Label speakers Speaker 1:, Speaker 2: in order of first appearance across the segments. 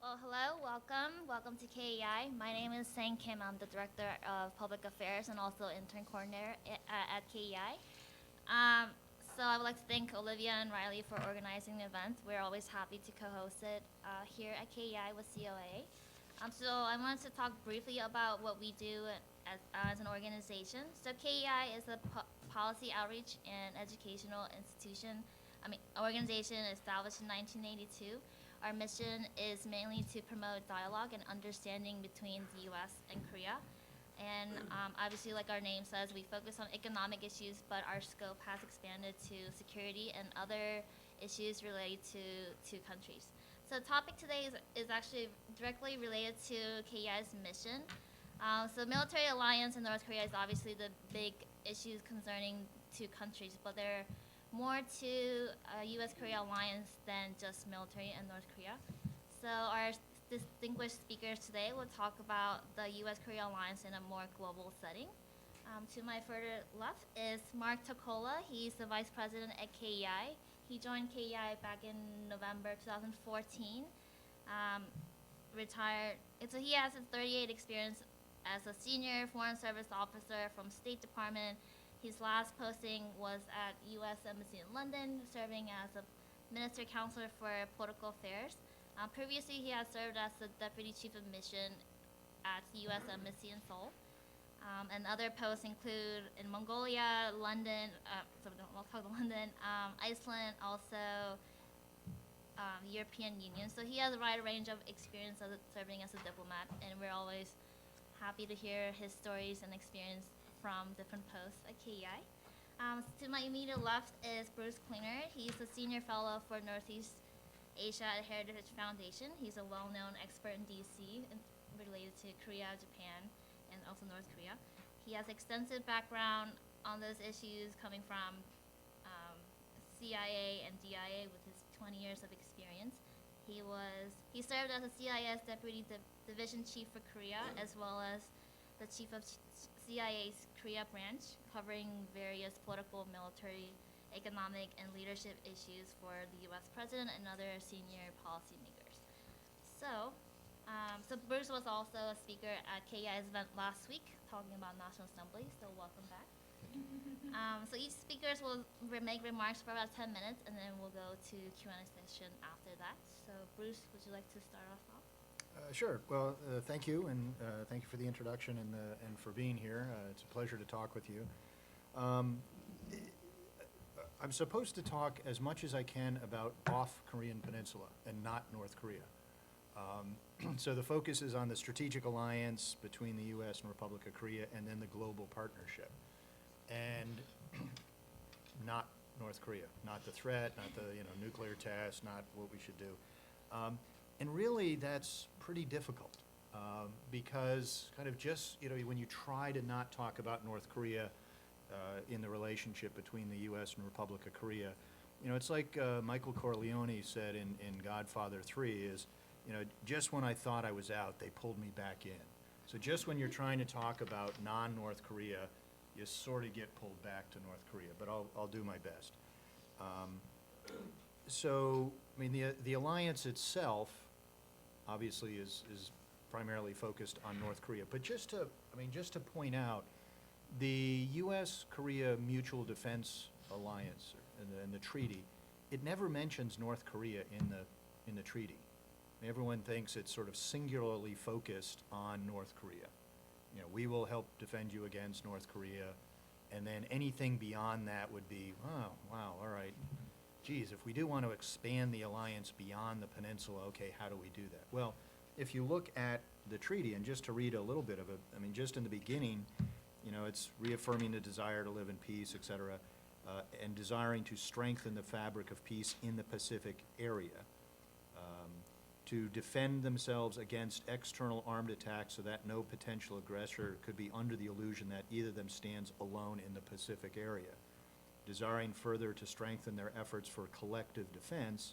Speaker 1: Well, hello, welcome to KEI. My name is Sang Kim. I'm the Director of Public Affairs and also Intern Coordinator at KEI. Um, so I would like to thank Olivia and Riley for organizing the event. We're always happy to co-host it here at KEI with COA. So I wanted to talk briefly about what we do as an organization. So KEI is a policy outreach and educational organization established in 1982. Our mission is mainly to promote dialogue and understanding between the U.S. and Korea. And obviously, like our name says, we focus on economic issues, but our scope has expanded to security and other issues related to two countries. So the topic today is actually directly related to KEI's mission. So military alliance in North Korea is obviously the big issues concerning two countries, but there are more to U.S.-Korea alliance than just military in North Korea. So our distinguished speakers today will talk about the U.S.-Korea alliance in a more global setting. To my further left is Mark Tokola. He's the vice president at KEI. He joined KEI back in November 2014. Retired. He has a 38 experience as a senior foreign service officer from State Department. His last posting was at U.S. Embassy in London, serving as a minister counselor for political affairs. Previously, he has served as the deputy chief of mission at the U.S. Embassy in Seoul. And other posts include in Mongolia, London, Iceland, also European Union. So he has a wide range of experience of serving as a diplomat, and we're always happy to hear his stories and experience from different posts at KEI. To my immediate left is Bruce Klingner. He's a senior fellow for Northeast Asia at Heritage Foundation. He's a well-known expert in DC related to Korea, Japan, and also North Korea. He has extensive background on those issues coming from CIA and DIA with his 20 years of experience. He served as a CIS Deputy Division Chief for Korea, as well as the Chief of CIA's Korea branch, covering various political, military, economic, and leadership issues for the U.S. President and other senior policymakers. So Bruce was also a speaker at KEI's event last week, talking about National Assembly, so welcome back. So each speaker will make remarks for about 10 minutes, and then we'll go to Q&A session after that. So Bruce, would you like to start us off?
Speaker 2: Sure. Well, thank you, and thank you for the introduction and for being here. It's a pleasure to talk with you. I'm supposed to talk as much as I can about off Korean Peninsula and not North Korea. So the focus is on the strategic alliance between the U.S. and Republic of Korea, and then the global partnership, and not North Korea, not the threat, not the nuclear test, not what we should do. And really, that's pretty difficult because kind of just, when you try to not talk about North Korea in the relationship between the U.S. and Republic of Korea, it's like Michael Corleone said in Godfather 3 is, just when I thought I was out, they pulled me back in. So just when you're trying to talk about non-North Korea, you sort of get pulled back to North Korea, but I'll do my best. So, I mean, the alliance itself obviously is primarily focused on North Korea. But just to point out, the U.S.-Korea Mutual Defense Alliance and the treaty, it never mentions North Korea in the treaty. Everyone thinks it's sort of singularly focused on North Korea. We will help defend you against North Korea, and then anything beyond that would be, oh, wow, all right. Geez, if we do want to expand the alliance beyond the peninsula, okay, how do we do that? Well, if you look at the treaty, and just to read a little bit of it, I mean, just in the beginning, it's reaffirming the desire to live in peace, et cetera, and desiring to strengthen the fabric of peace in the Pacific area, to defend themselves against external armed attacks so that no potential aggressor could be under the illusion that either of them stands alone in the Pacific area, desiring further to strengthen their efforts for collective defense,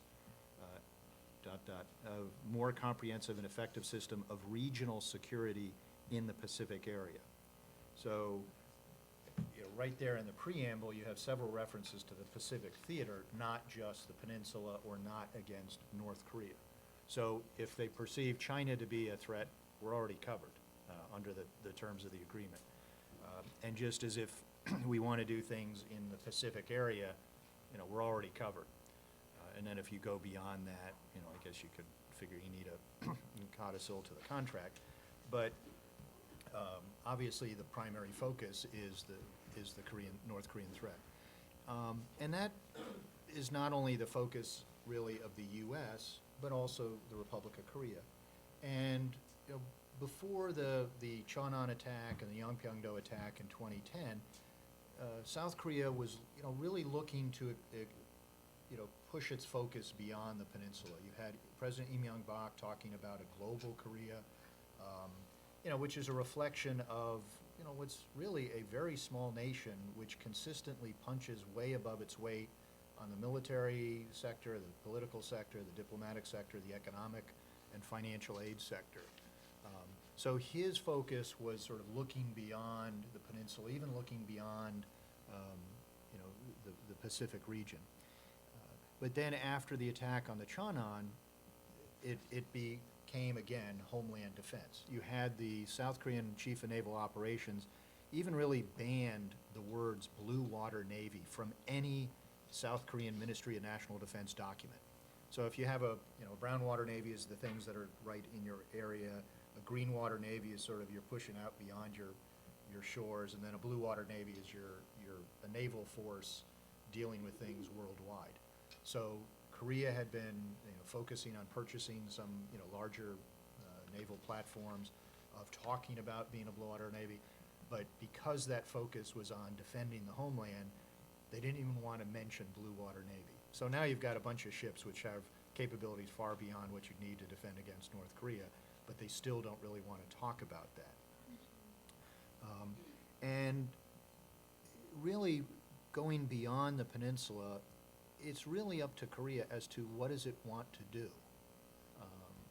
Speaker 2: a more comprehensive and effective system of regional security in the Pacific area. So, right there in the preamble, you have several references to the Pacific theater, not just the peninsula or not against North Korea. So if they perceive China to be a threat, we're already covered under the terms of the agreement. And just as if we want to do things in the Pacific area, we're already covered. And then if you go beyond that, I guess you could figure you need a codicil to the contract. But obviously, the primary focus is the North Korean threat. And that is not only the focus, really, of the U.S., but also the Republic of Korea. And before the Cheonan attack and the Yongbyon-do attack in 2010, South Korea was really looking to push its focus beyond the peninsula. You had President Lee Myung-bak talking about a global Korea, which is a reflection of what's really a very small nation which consistently punches way above its weight on the military sector, the political sector, the diplomatic sector, the economic and financial aid sector. So his focus was sort of looking beyond the peninsula, even looking beyond the Pacific region. But then after the attack on the Cheonan, it became, again, homeland defense. You had the South Korean Chief of Naval Operations even really banned the words Blue Water Navy from any South Korean Ministry of National Defense document. So if you have a brown water Navy is the things that are right in your area, a green water Navy is sort of you're pushing out beyond your shores, and then a blue water Navy is a naval force dealing with things worldwide. So Korea had been focusing on purchasing some larger naval platforms, of talking about being a blue water Navy, but because that focus was on defending the homeland, they didn't even want to mention blue water Navy. So now you've got a bunch of ships which have capabilities far beyond what you need to defend against North Korea, but they still don't really want to talk about that. And really going beyond the peninsula, it's really up to Korea as to what does it want to do.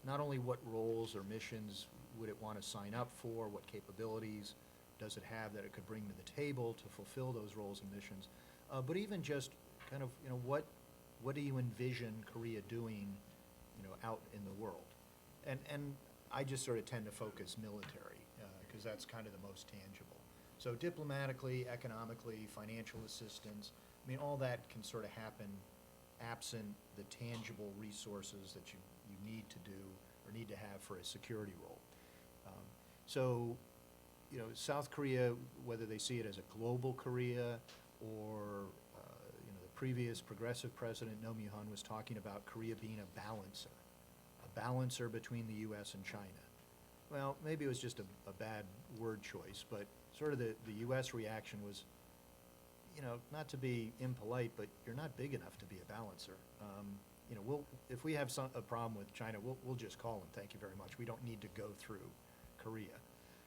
Speaker 2: Not only what roles or missions would it want to sign up for, what capabilities does it have that it could bring to the table to fulfill those roles and missions, but even just kind of, what do you envision Korea doing, out in the world? And I just sort of tend to focus military, because that's kind of the most tangible. So diplomatically, economically, financial assistance, all that can sort of happen absent the tangible resources that you need to do or need to have for a security role. So, South Korea, whether they see it as a global Korea or, the previous progressive president, Roh Moo-hyun, was talking about Korea being a balancer between the U.S. and China. Well, maybe it was just a bad word choice, but sort of the U.S. reaction was, not to be impolite, but you're not big enough to be a balancer. If we have a problem with China, we'll just call them, thank you very much. We don't need to go through Korea.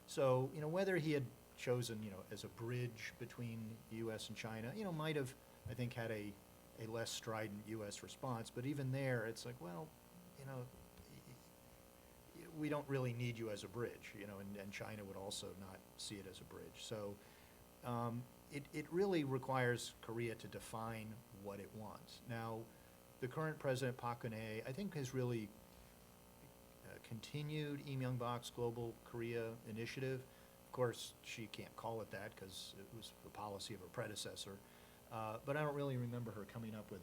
Speaker 2: So, whether he had chosen, as a bridge between U.S. and China, might have, I think, had a less strident U.S. response. But even there, it's like, well, we don't really need you as a bridge, and China would also not see it as a bridge. So it really requires Korea to define what it wants. Now, the current president, Park Geun-hye, I think has really continued Lee Myung-bak's Global Korea Initiative. Of course, she can't call it that because it was the policy of her predecessor. But I don't really remember her coming up with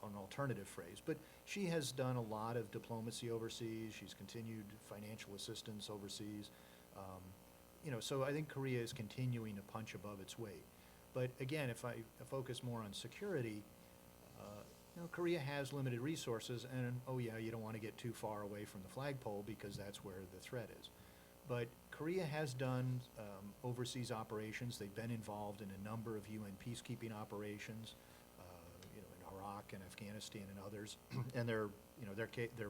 Speaker 2: an alternative phrase. But she has done a lot of diplomacy overseas. She's continued financial assistance overseas. So I think Korea is continuing to punch above its weight. But again, if I focus more on security, Korea has limited resources, and you don't want to get too far away from the flagpole because that's where the threat is. But Korea has done overseas operations. They've been involved in a number of UN peacekeeping operations, in Iraq and Afghanistan and others, and they're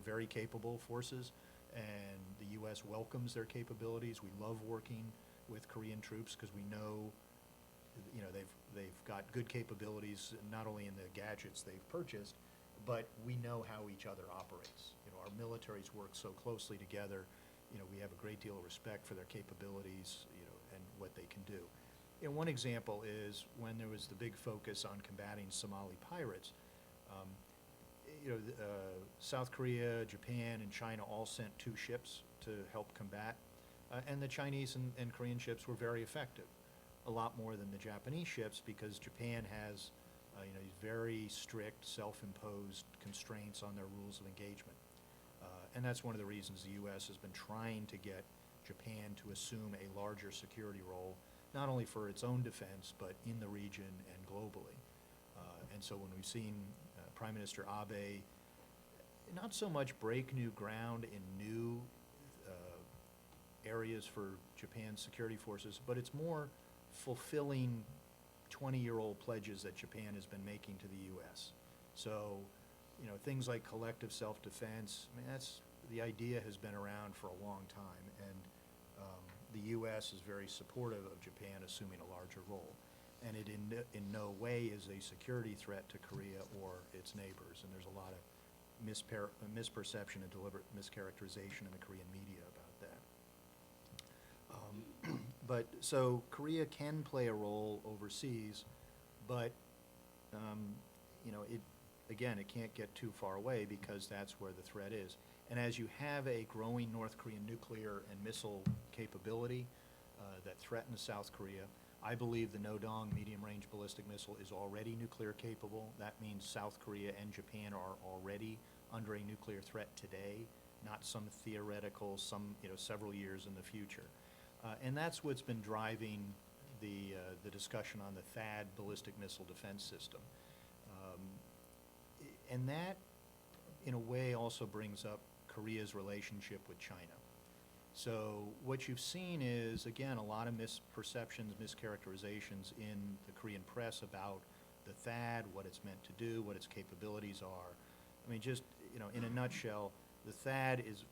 Speaker 2: very capable forces, and the U.S. welcomes their capabilities. We love working with Korean troops because we know, they've got good capabilities not only in the gadgets they've purchased, but we know how each other operates. Our militaries work so closely together. We have a great deal of respect for their capabilities, and what they can do. One example is when there was the big focus on combating Somali pirates. South Korea, Japan, and China all sent 2 ships to help combat, and the Chinese and Korean ships were very effective, a lot more than the Japanese ships, because Japan has these very strict, self-imposed constraints on their rules of engagement. And that's one of the reasons the U.S. has been trying to get Japan to assume a larger security role, not only for its own defense, but in the region and globally. And so when we've seen Prime Minister Abe not so much break new ground in new areas for Japan's security forces, but it's more fulfilling 20-year-old pledges that Japan has been making to the U.S. So, things like collective self-defense, the idea has been around for a long time, and the U.S. is very supportive of Japan assuming a larger role. And it in no way is a security threat to Korea or its neighbors, and there's a lot of misperception and deliberate mischaracterization in the Korean media about that. But so Korea can play a role overseas, but it can't get too far away, because that's where the threat is. And as you have a growing North Korean nuclear and missile capability that threatens South Korea, I believe the Nodong medium-range ballistic missile is already nuclear capable. That means South Korea and Japan are already under a nuclear threat today, not some theoretical, several years in the future. And that's what's been driving the discussion on the THAAD ballistic missile defense system. And that, in a way, also brings up Korea's relationship with China. So what you've seen is, again, a lot of misperceptions, mischaracterizations in the Korean press about the THAAD, what it's meant to do, what its capabilities are. I mean, just, in a nutshell, the THAAD is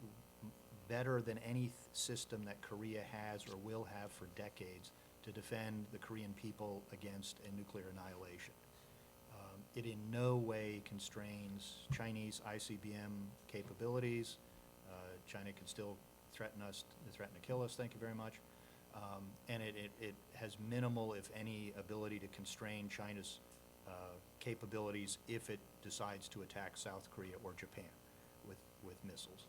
Speaker 2: better than any system that Korea has or will have for decades to defend the Korean people against a nuclear annihilation. It in no way constrains Chinese ICBM capabilities. China can still threaten to kill us, thank you very much. And it has minimal, if any, ability to constrain China's capabilities if it decides to attack South Korea or Japan with missiles.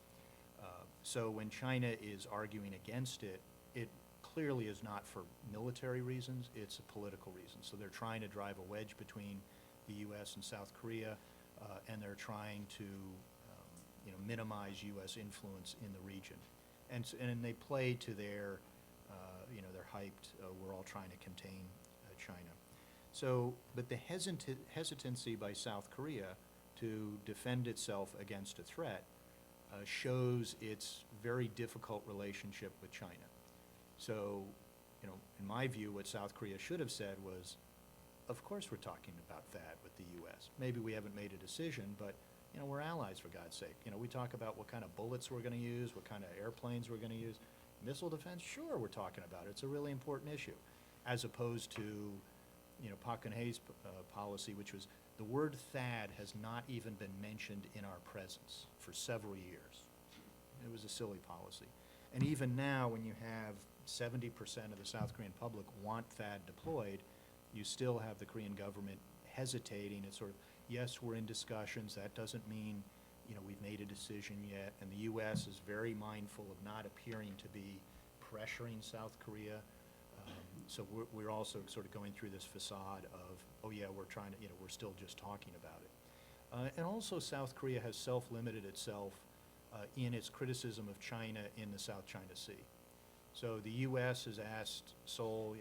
Speaker 2: So when China is arguing against it, it clearly is not for military reasons, it's a political reason. So they're trying to drive a wedge between the U.S. and South Korea, and they're trying to minimize U.S. influence in the region. And they play to their, they're hyped, we're all trying to contain China. So, but the hesitancy by South Korea to defend itself against a threat shows its very difficult relationship with China. So, in my view, what South Korea should have said was, of course we're talking about that with the U.S. Maybe we haven't made a decision, but we're allies, for God's sake. We talk about what kind of bullets we're going to use, what kind of airplanes we're going to use. Missile defense, sure, we're talking about it. It's a really important issue, as opposed to, Park Geun-hye's policy, which was the word THAAD has not even been mentioned in our presence for several years. It was a silly policy. And even now, when you have 70% of the South Korean public want THAAD deployed, you still have the Korean government hesitating. It's sort of, yes, we're in discussions. That doesn't mean, we've made a decision yet. And the U.S. is very mindful of not appearing to be pressuring South Korea. So we're also sort of going through this facade of, oh yeah, we're trying to, we're still just talking about it. And also South Korea has self-limited itself in its criticism of China in the South China Sea. So the U.S. has asked Seoul,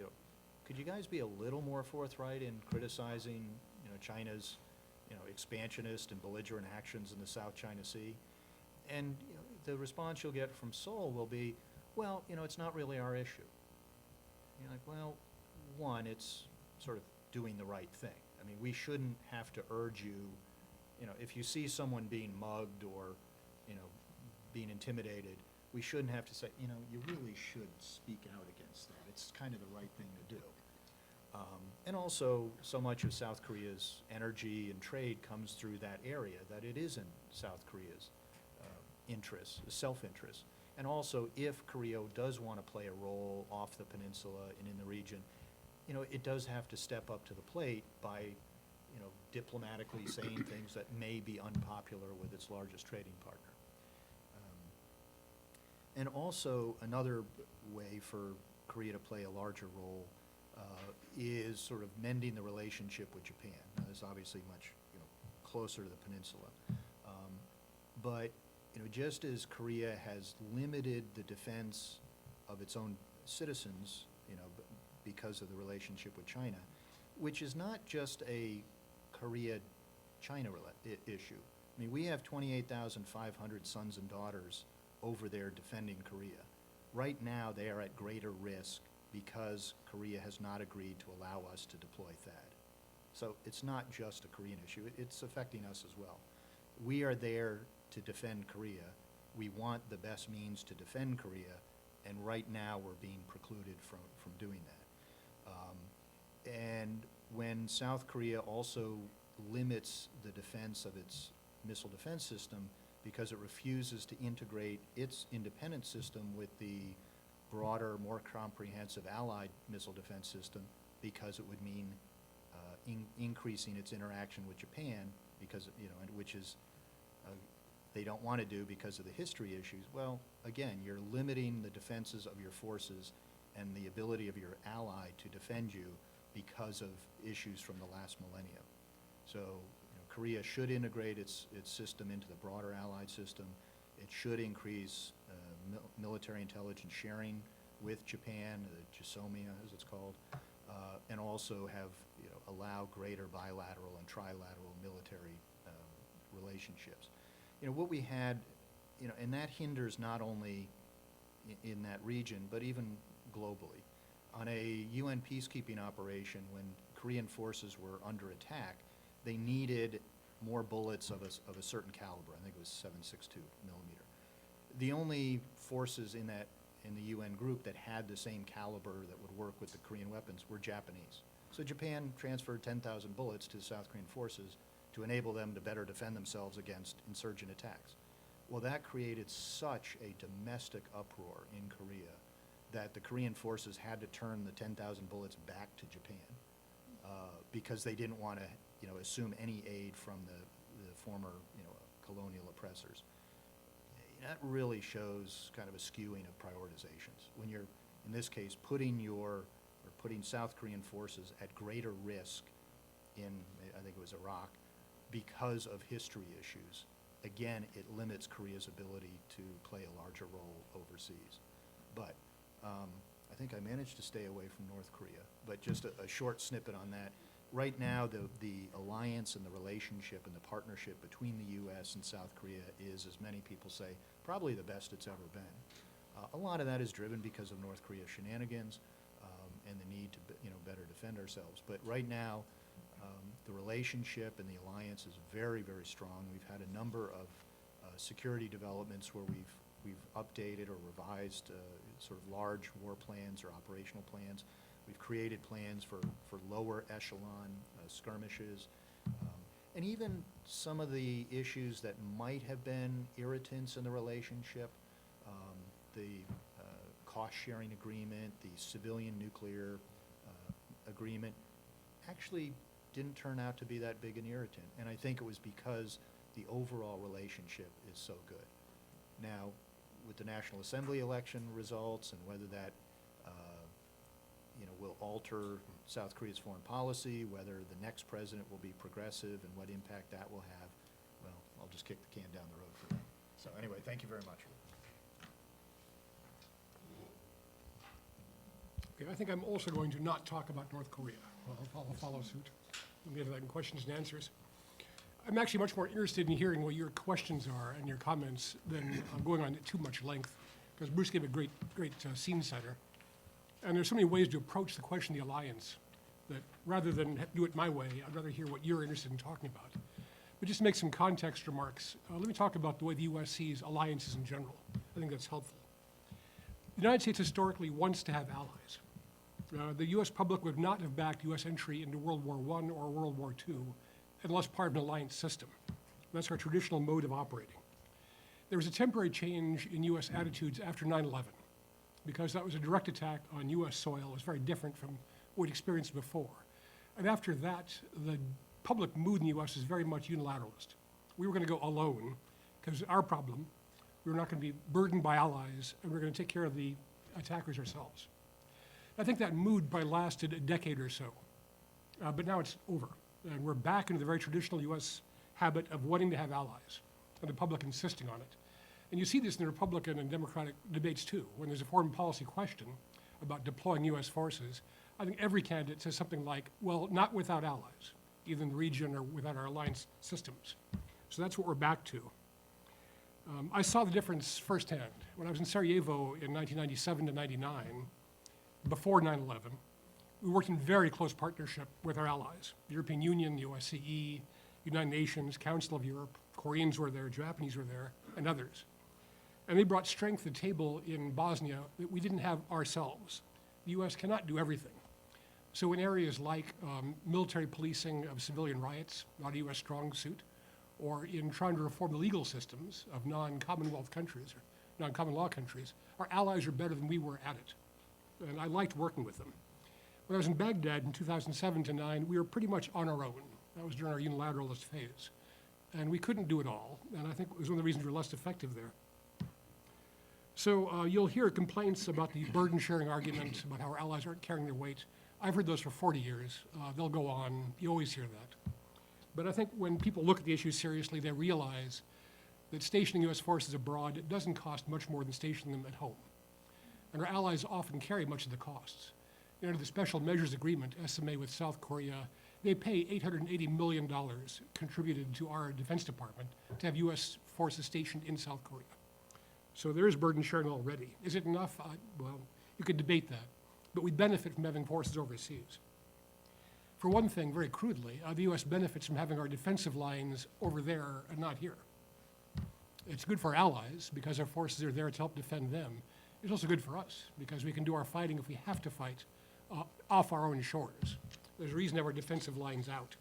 Speaker 2: could you guys be a little more forthright in criticizing, China's, expansionist and belligerent actions in the South China Sea? And the response you'll get from Seoul will be, well, it's not really our issue. You're like, well, one, it's sort of doing the right thing. I mean, we shouldn't have to urge you, if you see someone being mugged or, being intimidated, we shouldn't have to say, you really should speak out against that. It's kind of the right thing to do. And also, so much of South Korea's energy and trade comes through that area, that it is in South Korea's interest, self-interest. And also, if Korea does want to play a role off the peninsula and in the region, it does have to step up to the plate by diplomatically saying things that may be unpopular with its largest trading partner. And also, another way for Korea to play a larger role is sort of mending the relationship with Japan. Now, this is obviously much closer to the peninsula. But just as Korea has limited the defense of its own citizens, because of the relationship with China, which is not just a Korea-China issue. I mean, we have 28,500 sons and daughters over there defending Korea. Right now, they are at greater risk because Korea has not agreed to allow us to deploy THAAD. So it's not just a Korean issue, it's affecting us as well. We are there to defend Korea. We want the best means to defend Korea, and right now we're being precluded from doing that. And when South Korea also limits the defense of its missile defense system because it refuses to integrate its independent system with the broader, more comprehensive allied missile defense system, because it would mean increasing its interaction with Japan, because which is they don't want to do because of the history issues. Well, again, you're limiting the defenses of your forces and the ability of your ally to defend you because of issues from the last millennium. So Korea should integrate its system into the broader allied system. It should increase military intelligence sharing with Japan, JSOMIA as it's called, and also have allow greater bilateral and trilateral military relationships. What we had, and that hinders not only in that region, but even globally. On a UN peacekeeping operation, when Korean forces were under attack, they needed more bullets of a certain caliber. I think it was 7.62 millimeter. The only forces in the UN group that had the same caliber that would work with the Korean weapons were Japanese. So Japan transferred 10,000 bullets to the South Korean forces to enable them to better defend themselves against insurgent attacks. Well, that created such a domestic uproar in Korea that the Korean forces had to turn the 10,000 bullets back to Japan because they didn't want to, assume any aid from the former, colonial oppressors. That really shows kind of a skewing of prioritizations. When you're, in this case, putting South Korean forces at greater risk in, I think it was Iraq, because of history issues, again, it limits Korea's ability to play a larger role overseas. But I think I managed to stay away from North Korea, but just a short snippet on that. Right now, the alliance and the relationship and the partnership between the U.S. and South Korea is, as many people say, probably the best it's ever been. A lot of that is driven because of North Korea's shenanigans and the need to better defend ourselves. But right now, the relationship and the alliance is very, very strong. We've had a number of security developments where we've updated or revised sort of large war plans or operational plans. We've created plans for lower echelon skirmishes. And even some of the issues that might have been irritants in the relationship, the cost-sharing agreement, the civilian nuclear agreement, actually didn't turn out to be that big an irritant. And I think it was because the overall relationship is so good. Now, with the National Assembly election results and whether that will alter South Korea's foreign policy, whether the next president will be progressive and what impact that will have, well, I'll just kick the can down the road for now. So anyway, thank you very much.
Speaker 3: Okay, I think I'm also going to not talk about North Korea. I'll follow suit. We'll get to that in questions and answers. I'm actually much more interested in hearing what your questions are and your comments than going on at too much length, because Bruce gave a great scene setter. And there's so many ways to approach the question of the alliance that rather than do it my way, I'd rather hear what you're interested in talking about. But just to make some context remarks, let me talk about the way the U.S. sees alliances in general. I think that's helpful. The United States historically wants to have allies. The U.S. public would not have backed U.S. entry into World War I or World War II unless part of an alliance system. That's our traditional mode of operating. There was a temporary change in U.S. attitudes after 9/11 because that was a direct attack on U.S. soil. It was very different from what we'd experienced before. And after that, the public mood in the U.S. is very much unilateralist. We were going to go alone because our problem, we were not going to be burdened by allies, and we we're going to take care of the attackers ourselves. I think that mood probably lasted a decade or so, but now it's over. And we're back into the very traditional U.S. habit of wanting to have allies, and the public insisting on it. And you see this in the Republican and Democratic debates too. When there's a foreign policy question about deploying U.S. forces, I think every candidate says something like, well, not without allies, either in the region or without our alliance systems. So that's what we're back to. I saw the difference firsthand. When I was in Sarajevo in 1997 to 99, before 9/11, we worked in very close partnership with our allies, the European Union, the OSCE, United Nations, Council of Europe, Koreans were there, Japanese were there, and others. And they brought strength to the table in Bosnia that we didn't have ourselves. The U.S. cannot do everything. So in areas like military policing of civilian riots, not a U.S. strong suit, or in trying to reform the legal systems of non-Commonwealth countries or non-common law countries, our allies are better than we were at it. And I liked working with them. When I was in Baghdad in 2007 to 9, we were pretty much on our own. That was during our unilateralist phase. And we couldn't do it all. And I think it was one of the reasons we were less effective there. So you'll hear complaints about the burden sharing argument, about how our allies aren't carrying their weight. I've heard those for 40 years. They'll go on. You always hear that. But I think when people look at the issue seriously, they realize that stationing U.S. forces abroad, it doesn't cost much more than stationing them at home. And our allies often carry much of the costs. Under the Special Measures Agreement, SMA with South Korea, they pay $880 million contributed to our Defense Department to have U.S. forces stationed in South Korea. So there is burden sharing already. Is it enough? Well, you could debate that. But we benefit from having forces overseas. For one thing, very crudely, the U.S. benefits from having our defensive lines over there and not here. It's good for our allies because our forces are there to help defend them. It's also good for us because we can do our fighting if we have to fight off our own shores. There's a reason to have our defensive lines out.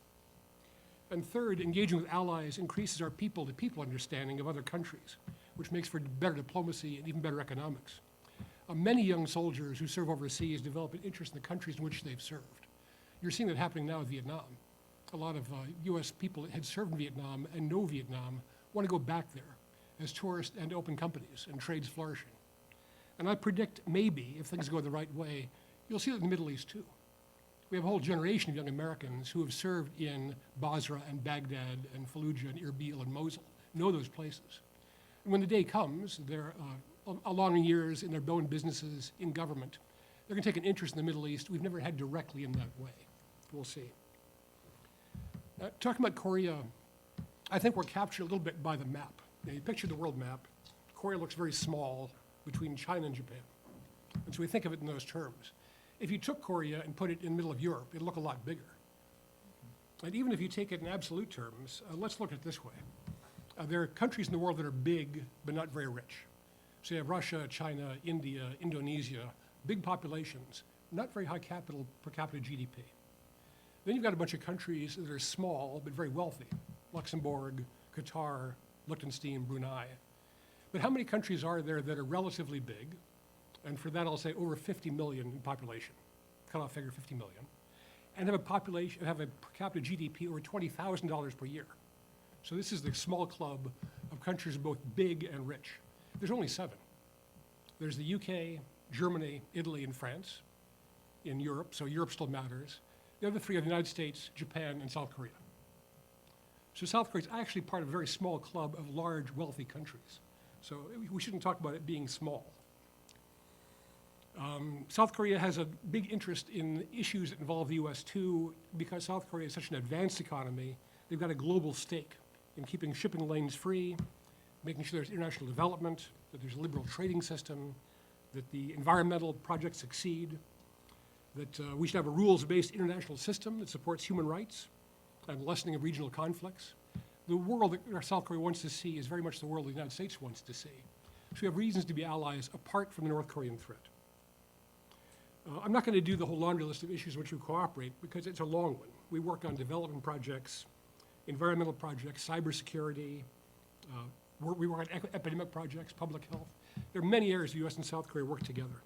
Speaker 3: And third, engaging with allies increases our people-to-people understanding of other countries, which makes for better diplomacy and even better economics. Many young soldiers who serve overseas develop an interest in the countries in which they've served. You're seeing that happening now in Vietnam. A lot of U.S. people that had served in Vietnam and know Vietnam want to go back there as tourists and open companies and trades flourishing. And I predict maybe, if things go the right way, you'll see that in the Middle East too. We have a whole generation of young Americans who have served in Basra and Baghdad and Fallujah and Erbil and Mosul, know those places. And when the day comes, they're along in years in their own businesses, in government, they're going to take an interest in the Middle East we've never had directly in that way. We'll see. Talking about Korea, I think we're captured a little bit by the map. Now, you picture the world map. Korea looks very small between China and Japan. And so we think of it in those terms. If you took Korea and put it in the middle of Europe, it'd look a lot bigger. And even if you take it in absolute terms, let's look at it this way. There are countries in the world that are big, but not very rich. So you have Russia, China, India, Indonesia, big populations, not very high per capita GDP. Then you've got a bunch of countries that are small, but very wealthy. Luxembourg, Qatar, Liechtenstein, Brunei. But how many countries are there that are relatively big? And for that, I'll say over 50 million in population. Cut-off figure 50 million. And have a per capita GDP over $20,000 per year. So this is the small club of countries both big and rich. There's only 7. There's the UK, Germany, Italy, and France in Europe, so Europe still matters. The other 3 are the United States, Japan, and South Korea. So South Korea is actually part of a very small club of large, wealthy countries. So we shouldn't talk about it being small. South Korea has a big interest in issues that involve the U.S. too, because South Korea is such an advanced economy. They've got a global stake in keeping shipping lanes free, making sure there's international development, that there's a liberal trading system, that the environmental projects succeed, that we should have a rules-based international system that supports human rights and lessening of regional conflicts. The world that South Korea wants to see is very much the world the United States wants to see. So we have reasons to be allies apart from the North Korean threat. I'm not going to do the whole laundry list of issues in which we cooperate because it's a long one. We work on development projects, environmental projects, cybersecurity. We work on epidemic projects, public health. There are many areas the U.S. and South Korea work together.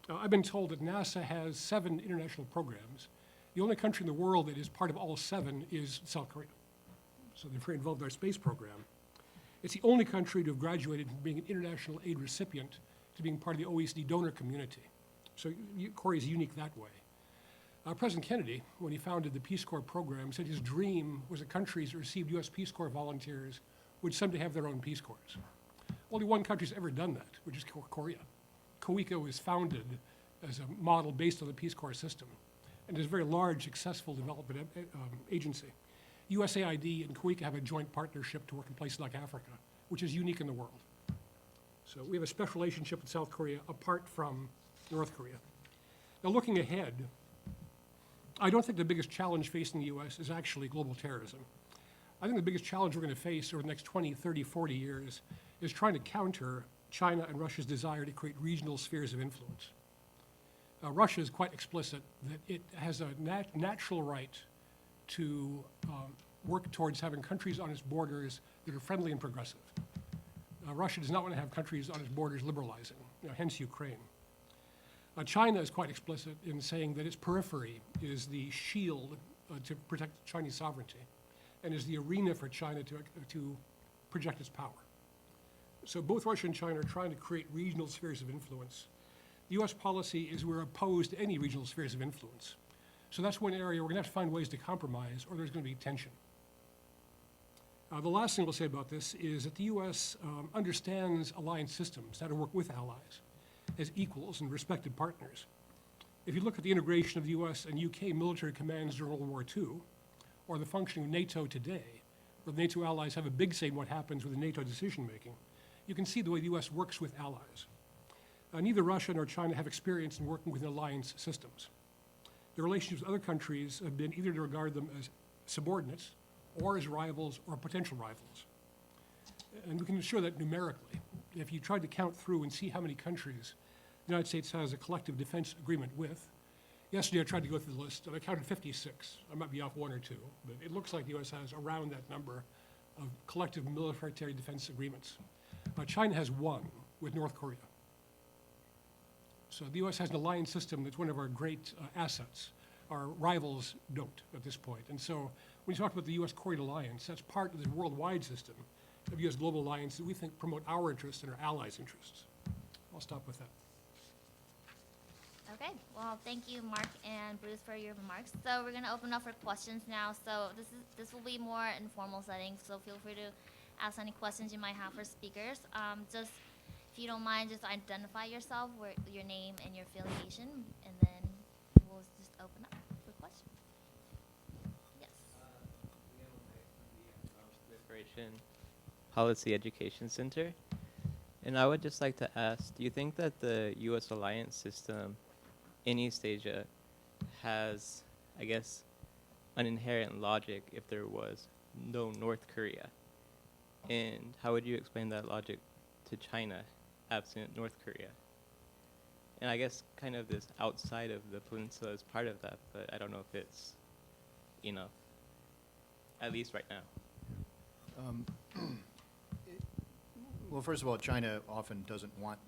Speaker 3: I've been told that NASA has 7 international programs, The only country in the world that is part of all 7 is South Korea. So they're very involved in our space program. It's the only country to have graduated from being an international aid recipient to being part of the OECD donor community. So Korea is unique that way. President Kennedy, when he founded the Peace Corps program, said his dream was that countries that received U.S. Peace Corps volunteers would someday have their own Peace Corps. Only one country's ever done that, which is Korea. KOICA was founded as a model based on the Peace Corps system, and is a very large, successful development agency. USAID and KOICA have a joint partnership to work in places like Africa, which is unique in the world. So we have a special relationship with South Korea apart from North Korea. Now looking ahead, I don't think the biggest challenge facing the U.S. is actually global terrorism. I think the biggest challenge we're going to face over the next 20, 30, 40 years is trying to counter China and Russia's desire to create regional spheres of influence. Russia is quite explicit that it has a natural right to work towards having countries on its borders that are friendly and progressive. Russia does not want to have countries on its borders liberalizing, hence Ukraine. China is quite explicit in saying that its periphery is the shield to protect Chinese sovereignty and is the arena for China to project its power. So both Russia and China are trying to create regional spheres of influence. The U.S. policy is we're opposed to any regional spheres of influence. So that's one area we're going to have to find ways to compromise, or there's going to be tension. The last thing we'll say about this is that the U.S. Understands alliance systems, how to work with allies as equals and respected partners. If you look at the integration of the U.S. and U.K. military commands during World War II, or the functioning of NATO today, where the NATO allies have a big say in what happens with the NATO decision-making, you can see the way the U.S. works with allies. Neither Russia nor China have experience in working within alliance systems. Their relationships with other countries have been either to regard them as subordinates or as rivals or potential rivals. And we can ensure that numerically. If you tried to count through and see how many countries the United States has a collective defense agreement with, yesterday I tried to go through the list and I counted 56. I might be off 1 or 2, but it looks like the U.S. has around that number of collective military defense agreements. China has 1 with North Korea. So the U.S. has an alliance system that's one of our great assets. Our rivals don't at this point. And so when you talk about the U.S.-Korean alliance, that's part of the worldwide system of U.S. global alliance that we think promote our interests and our allies' interests. I'll stop with that.
Speaker 1: Okay, well, thank you, Mark and Bruce, for your remarks. So we're gonna open up for questions now. So this will be more informal setting, so feel free to ask any questions you might have for speakers. Just, if you don't mind, just identify yourself, your name and your affiliation, and then we'll just open up for questions. Yes.
Speaker 4: Liberation Policy Education Center. And I would just like to ask, do you think that the U.S. alliance system in East Asia has, I guess, an inherent logic if there was no North Korea? And how would you explain that logic to China, absent North Korea? And I guess kind of this outside of the peninsula is part of that, but I don't know if it's enough, at least right now.
Speaker 2: Well, first of all, China often doesn't want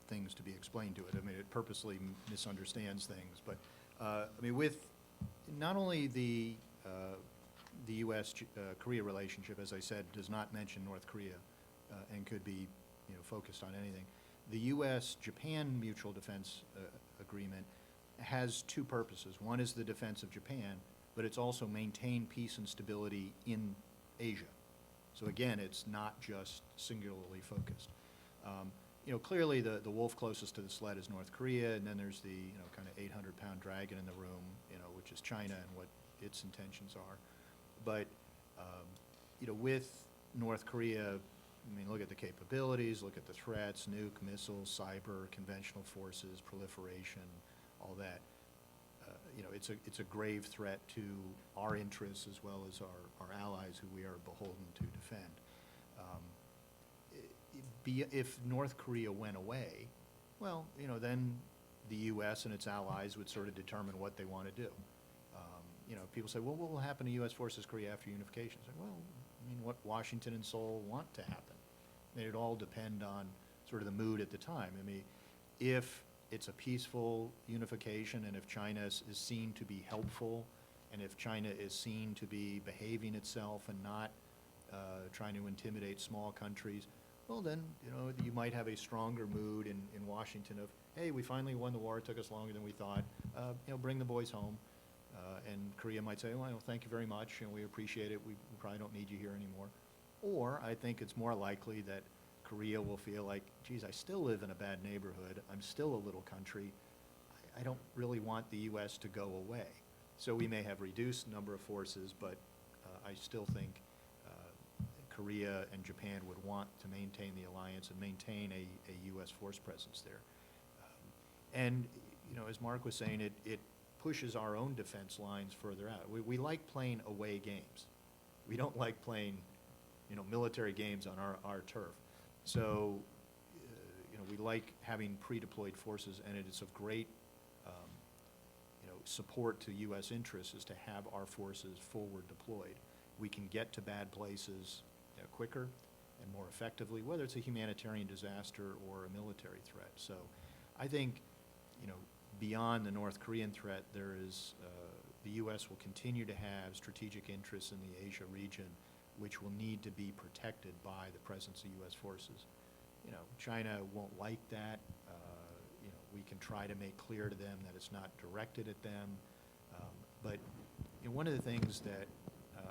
Speaker 2: things to be explained to it. I mean, it purposely misunderstands things. But I mean, with not only the U.S.-Korea relationship, as I said, does not mention North Korea and could be, focused on anything. The U.S.-Japan Mutual Defense Agreement has 2 purposes. One is the defense of Japan, but it's also maintain peace and stability in Asia. So again, it's not just singularly focused. Clearly the wolf closest to the sled is North Korea, and then there's the kind of 800-pound dragon in the room, which is China and what its intentions are. But with North Korea, I mean, look at the capabilities, look at the threats, nuke, missiles, cyber, conventional forces, proliferation, all that. It's a grave threat to our interests as well as our allies who we are beholden to defend. If North Korea went away, well, then the U.S. and its allies would sort of determine what they want to do. People say, well, what will happen to U.S. forces Korea after unification? Say, well, I mean, what Washington and Seoul want to happen. I mean, it all depend on sort of the mood at the time. I mean, if it's a peaceful unification, and if China is seen to be helpful, and if China is seen to be behaving itself and not trying to intimidate small countries, well then, you might have a stronger mood in Washington of, hey, we finally won the war, it took us longer than we thought, bring the boys home. And Korea might say, well, thank you very much, and we appreciate it, we probably don't need you here anymore. Or I think it's more likely that Korea will feel like, geez, I still live in a bad neighborhood, I'm still a little country, I don't really want the U.S. to go away. So we may have reduced number of forces, but I still think Korea and Japan would want to maintain the alliance and maintain a U.S. force presence there. And as Mark was saying, it pushes our own defense lines further out. We like playing away games. We don't like playing military games on our turf. So we like having pre-deployed forces, and it's of great support to U.S. interests is to have our forces forward deployed. We can get to bad places quicker and more effectively, whether it's a humanitarian disaster or a military threat. So I think, beyond the North Korean threat, there is, the U.S. will continue to have strategic interests in the Asia region, which will need to be protected by the presence of U.S. forces. China won't like that. We can try to make clear to them that it's not directed at them. But one of the things that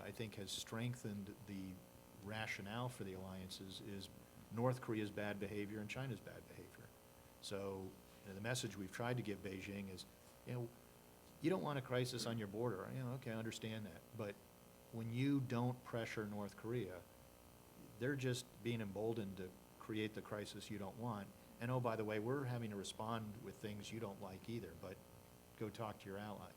Speaker 2: I think has strengthened the rationale for the alliances is North Korea's bad behavior and China's bad behavior. So the message we've tried to give Beijing is, you don't want a crisis on your border. Okay, I understand that. But when you don't pressure North Korea, they're just being emboldened to create the crisis you don't want. And oh, by the way, we're having to respond with things you don't like either, but go talk to your ally.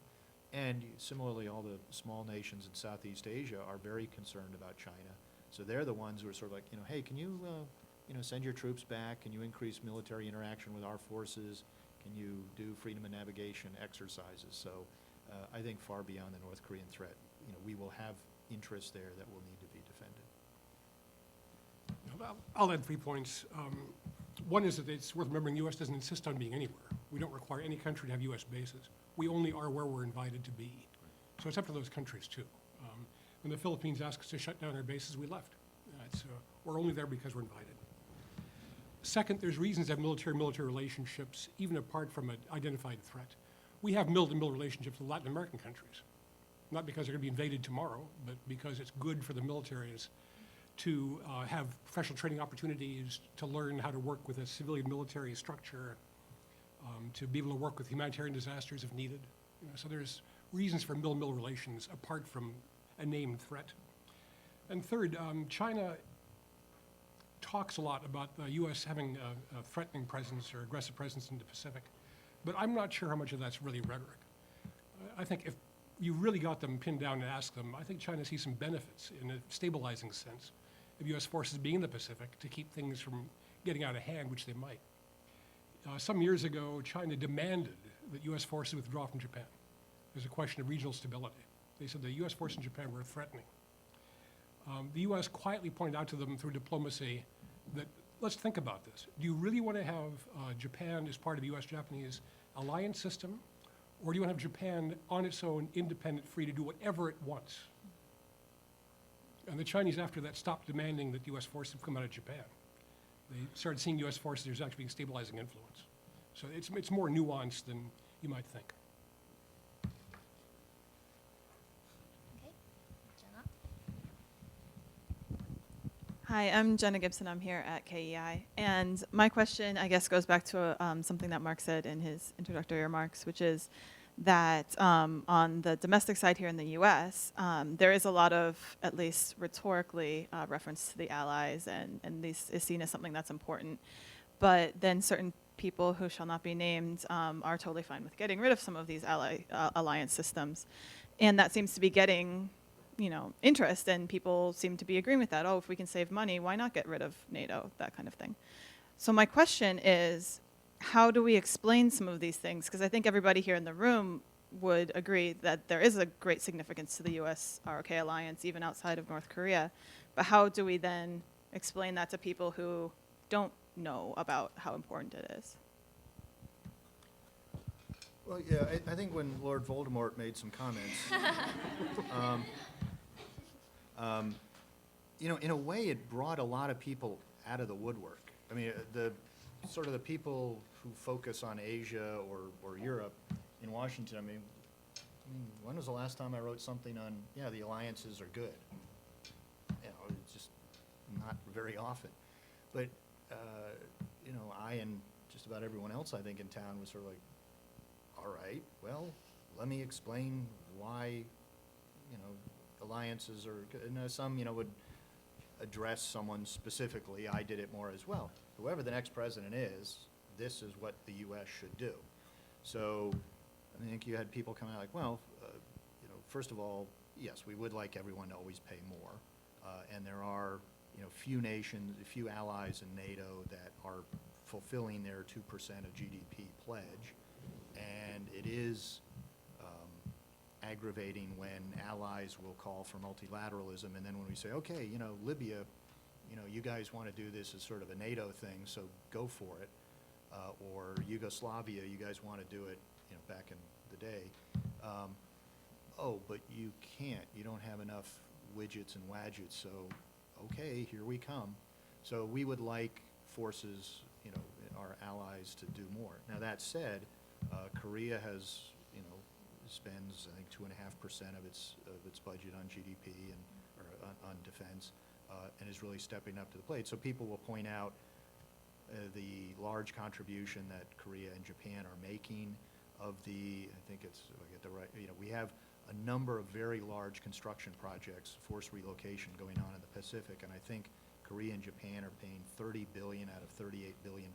Speaker 2: And similarly, all the small nations in Southeast Asia are very concerned about China. So they're the ones who are sort of like, hey, can you, send your troops back? Can you increase military interaction with our forces? Can you do freedom of navigation exercises? So I think far beyond the North Korean threat, we will have interests there that will need to be defended.
Speaker 3: I'll add 3 points. One is that it's worth remembering the U.S. doesn't insist on being anywhere. We don't require any country to have U.S. bases. We only are where we're invited to be. So it's up to those countries, too. When the Philippines asked us to shut down our bases, we left. We're only there because we're invited. Second, there's reasons to have military relationships, even apart from an identified threat. We have mill-to-mill relationships with Latin American countries, not because they're going to be invaded tomorrow, but because it's good for the militaries to have professional training opportunities, to learn how to work with a civilian military structure, to be able to work with humanitarian disasters if needed. So there's reasons for mill-to-mill relations apart from a named threat. And third, China talks a lot about the U.S. having a threatening presence or aggressive presence in the Pacific, but I'm not sure how much of that's really rhetoric. I think if you really got them pinned down and asked them, I think China sees some benefits in a stabilizing sense of U.S. forces being in the Pacific to keep things from getting out of hand, which they might. Some years ago, China demanded that U.S. forces withdraw from Japan. There's a question of regional stability. They said the U.S. forces in Japan were threatening. The U.S. quietly pointed out to them through diplomacy that, let's think about this. Do you really want to have Japan as part of the U.S.-Japanese alliance system, or do you want to have Japan on its own, independent, free to do whatever it wants? And the Chinese, after that, stopped demanding that U.S. forces come out of Japan. They started seeing U.S. forces as actually being a stabilizing influence. So it's more nuanced than you might think.
Speaker 1: Okay, Jenna.
Speaker 5: Hi, I'm Jenna Gibson. I'm here at KEI. And my question, I guess, goes back to something that Mark said in his introductory remarks, which is that on the domestic side here in the U.S., there is a lot of, at least rhetorically, reference to the allies, and this is seen as something that's important. But then certain people who shall not be named are totally fine with getting rid of some of these alliance systems. And that seems to be getting interest, and people seem to be agreeing with that. Oh, if we can save money, why not get rid of NATO, that kind of thing. So my question is, how do we explain some of these things? Because I think everybody here in the room would agree that there is a great significance to the U.S. ROK alliance, even outside of North Korea. But how do we then explain that to people who don't know about how important it is?
Speaker 2: Well, yeah, I think when Lord Voldemort made some comments, you know, in a way, it brought a lot of people out of the woodwork. I mean, the sort of the people who focus on Asia or Europe in Washington, I mean, when was the last time I wrote something on, yeah, the alliances are good? You know, it's just not very often. But, you know, I and just about everyone else, I think, in town was sort of like, all right, well, let me explain why, you know, alliances are good. And some, you know, would address someone specifically. I did it more as well. Whoever the next president is, this is what the U.S. should do. So I think you had people come out like, well, you know, first of all, yes, we would like everyone to always pay more. And there are, you know, few nations, few allies in NATO that are fulfilling their 2% of GDP pledge. And it is aggravating when allies will call for multilateralism, and then when we say, okay, you know, Libya, you know, you guys want to do this as sort of a NATO thing, so go for it. Or Yugoslavia, you guys want to do it, you know, back in the day. Oh, but you can't. You don't have enough widgets and wadgets, so okay, here we come. So we would like forces, you know, our allies to do more. Now that said, Korea has, you know, spends I think 2.5% of its budget on GDP and or on defense, and is really stepping up to the plate. So people will point out the large contribution that Korea and Japan are making of the, I think it's, I get the right, you know, we have a number of very large construction projects, forced relocation going on in the Pacific, and I think Korea and Japan are paying $30 billion out of $38 billion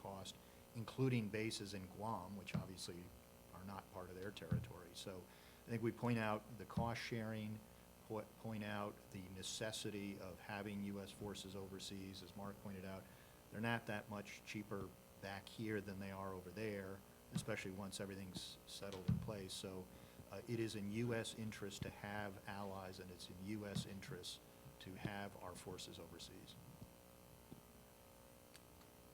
Speaker 2: cost, including bases in Guam, which obviously are not part of their territory. So I think we point out the cost sharing, point out the necessity of having U.S. forces overseas. As Mark pointed out, they're not that much cheaper back here than they are over there, especially once everything's settled in place. So it is in U.S. interest to have allies, and it's in U.S. interest to have our forces overseas.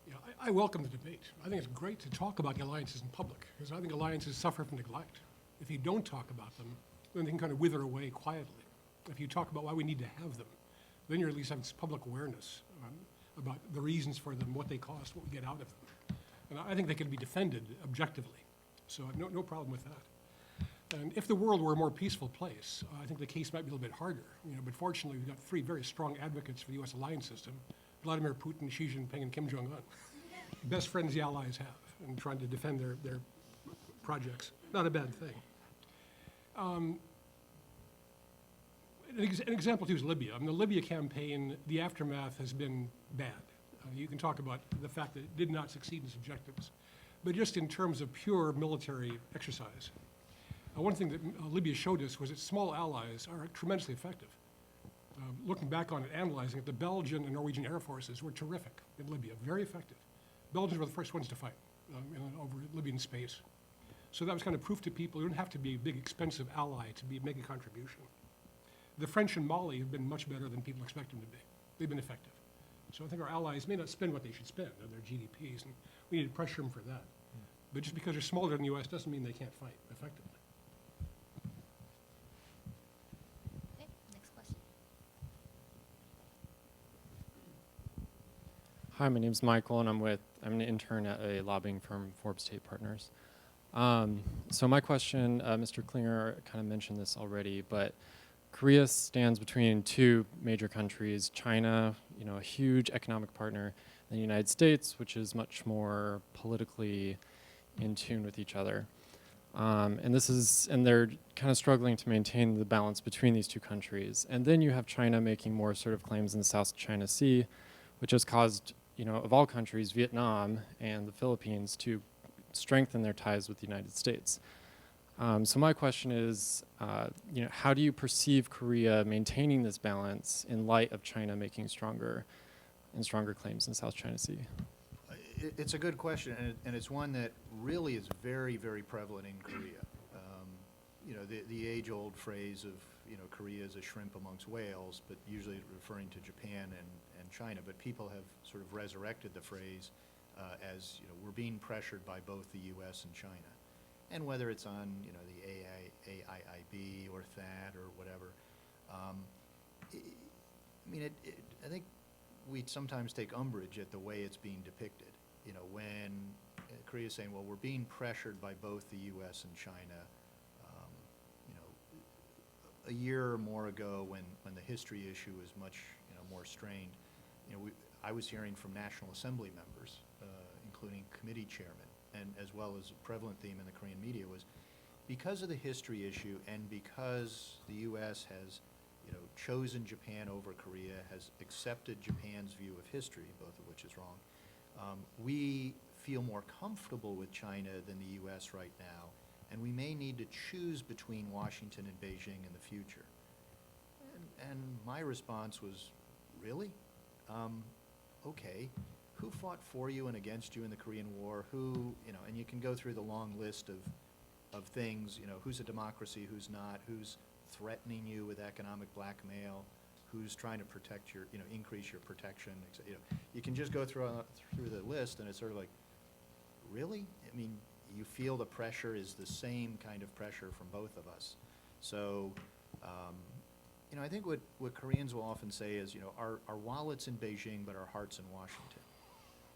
Speaker 3: Yeah, I welcome the debate. I think it's great to talk about the alliances in public, because I think alliances suffer from neglect. If you don't talk about them, then they can kind of wither away quietly. If you talk about why we need to have them, then you're at least having public awareness about the reasons for them, what they cost, what we get out of them. And I think they can be defended objectively. So no problem with that. And if the world were a more peaceful place, I think the case might be a little bit harder. You know, but fortunately, we've got three very strong advocates for the U.S. alliance system: Vladimir Putin, Xi Jinping, and Kim Jong-un. Best friends the allies have in trying to defend their projects. Not a bad thing. An example, too, is Libya. In the Libya campaign, the aftermath has been bad. You can talk about the fact that it did not succeed in its objectives. But just in terms of pure military exercise, one thing that Libya showed us was that small allies are tremendously effective. Looking back on it, analyzing it, the Belgian and Norwegian air forces were terrific in Libya, very effective. Belgians were the first ones to fight over Libyan space. So that was kind of proof to people you don't have to be a big, expensive ally to make a contribution. The French in Mali have been much better than people expect them to be. They've been effective. So I think our allies may not spend what they should spend on their GDPs, and we need to pressure them for that. But just because they're smaller than the U.S. doesn't mean they can't fight effectively.
Speaker 1: Okay, next question.
Speaker 6: Hi, my name's Michael, and I'm an intern at a lobbying firm, Forbes State Partners. So my question, Mr. Klingner kind of mentioned this already, but Korea stands between two major countries: China, you know, a huge economic partner, and the United States, which is much more politically in tune with each other. And they're kind of struggling to maintain the balance between these two countries. And then you have China making more sort of claims in the South China Sea, which has caused, you know, of all countries, Vietnam and the Philippines to strengthen their ties with the United States. So my question is, you know, how do you perceive Korea maintaining this balance in light of China making stronger claims in the South China Sea?
Speaker 2: It's a good question, and it's one that really is very, very prevalent in Korea. You know, the age-old phrase of, you know, Korea is a shrimp amongst whales, but usually referring to Japan and China. But people have sort of resurrected the phrase as, you know, we're being pressured by both the U.S. and China. and whether it's on, you know, the AIIB or THAAD or whatever. I mean, I think we sometimes take umbrage at the way it's being depicted. You know, when Korea's saying, well, we're being pressured by both the U.S. and China. You know, a year or more ago, when the history issue was much, you know, more strained, you know, I was hearing from National Assembly members, including committee chairmen, and as well as a prevalent theme in the Korean media was, because of the history issue and because the U.S. has, you know, chosen Japan over Korea, has accepted Japan's view of history, both of which is wrong, we feel more comfortable with China than the U.S. right now, and we may need to choose between Washington and Beijing in the future. And my response was, really? Okay. Who fought for you and against you in the Korean War? Who, you know, and you can go through the long list of things, you know, who's a democracy, who's not, who's threatening you with economic blackmail, who's trying to protect your, you know, increase your protection, you know. You can just go through the list, and it's sort of like, really? I mean, you feel the pressure is the same kind of pressure from both of us. So, you know, I think what Koreans will often say is, you know, our wallet's in Beijing, but our heart's in Washington.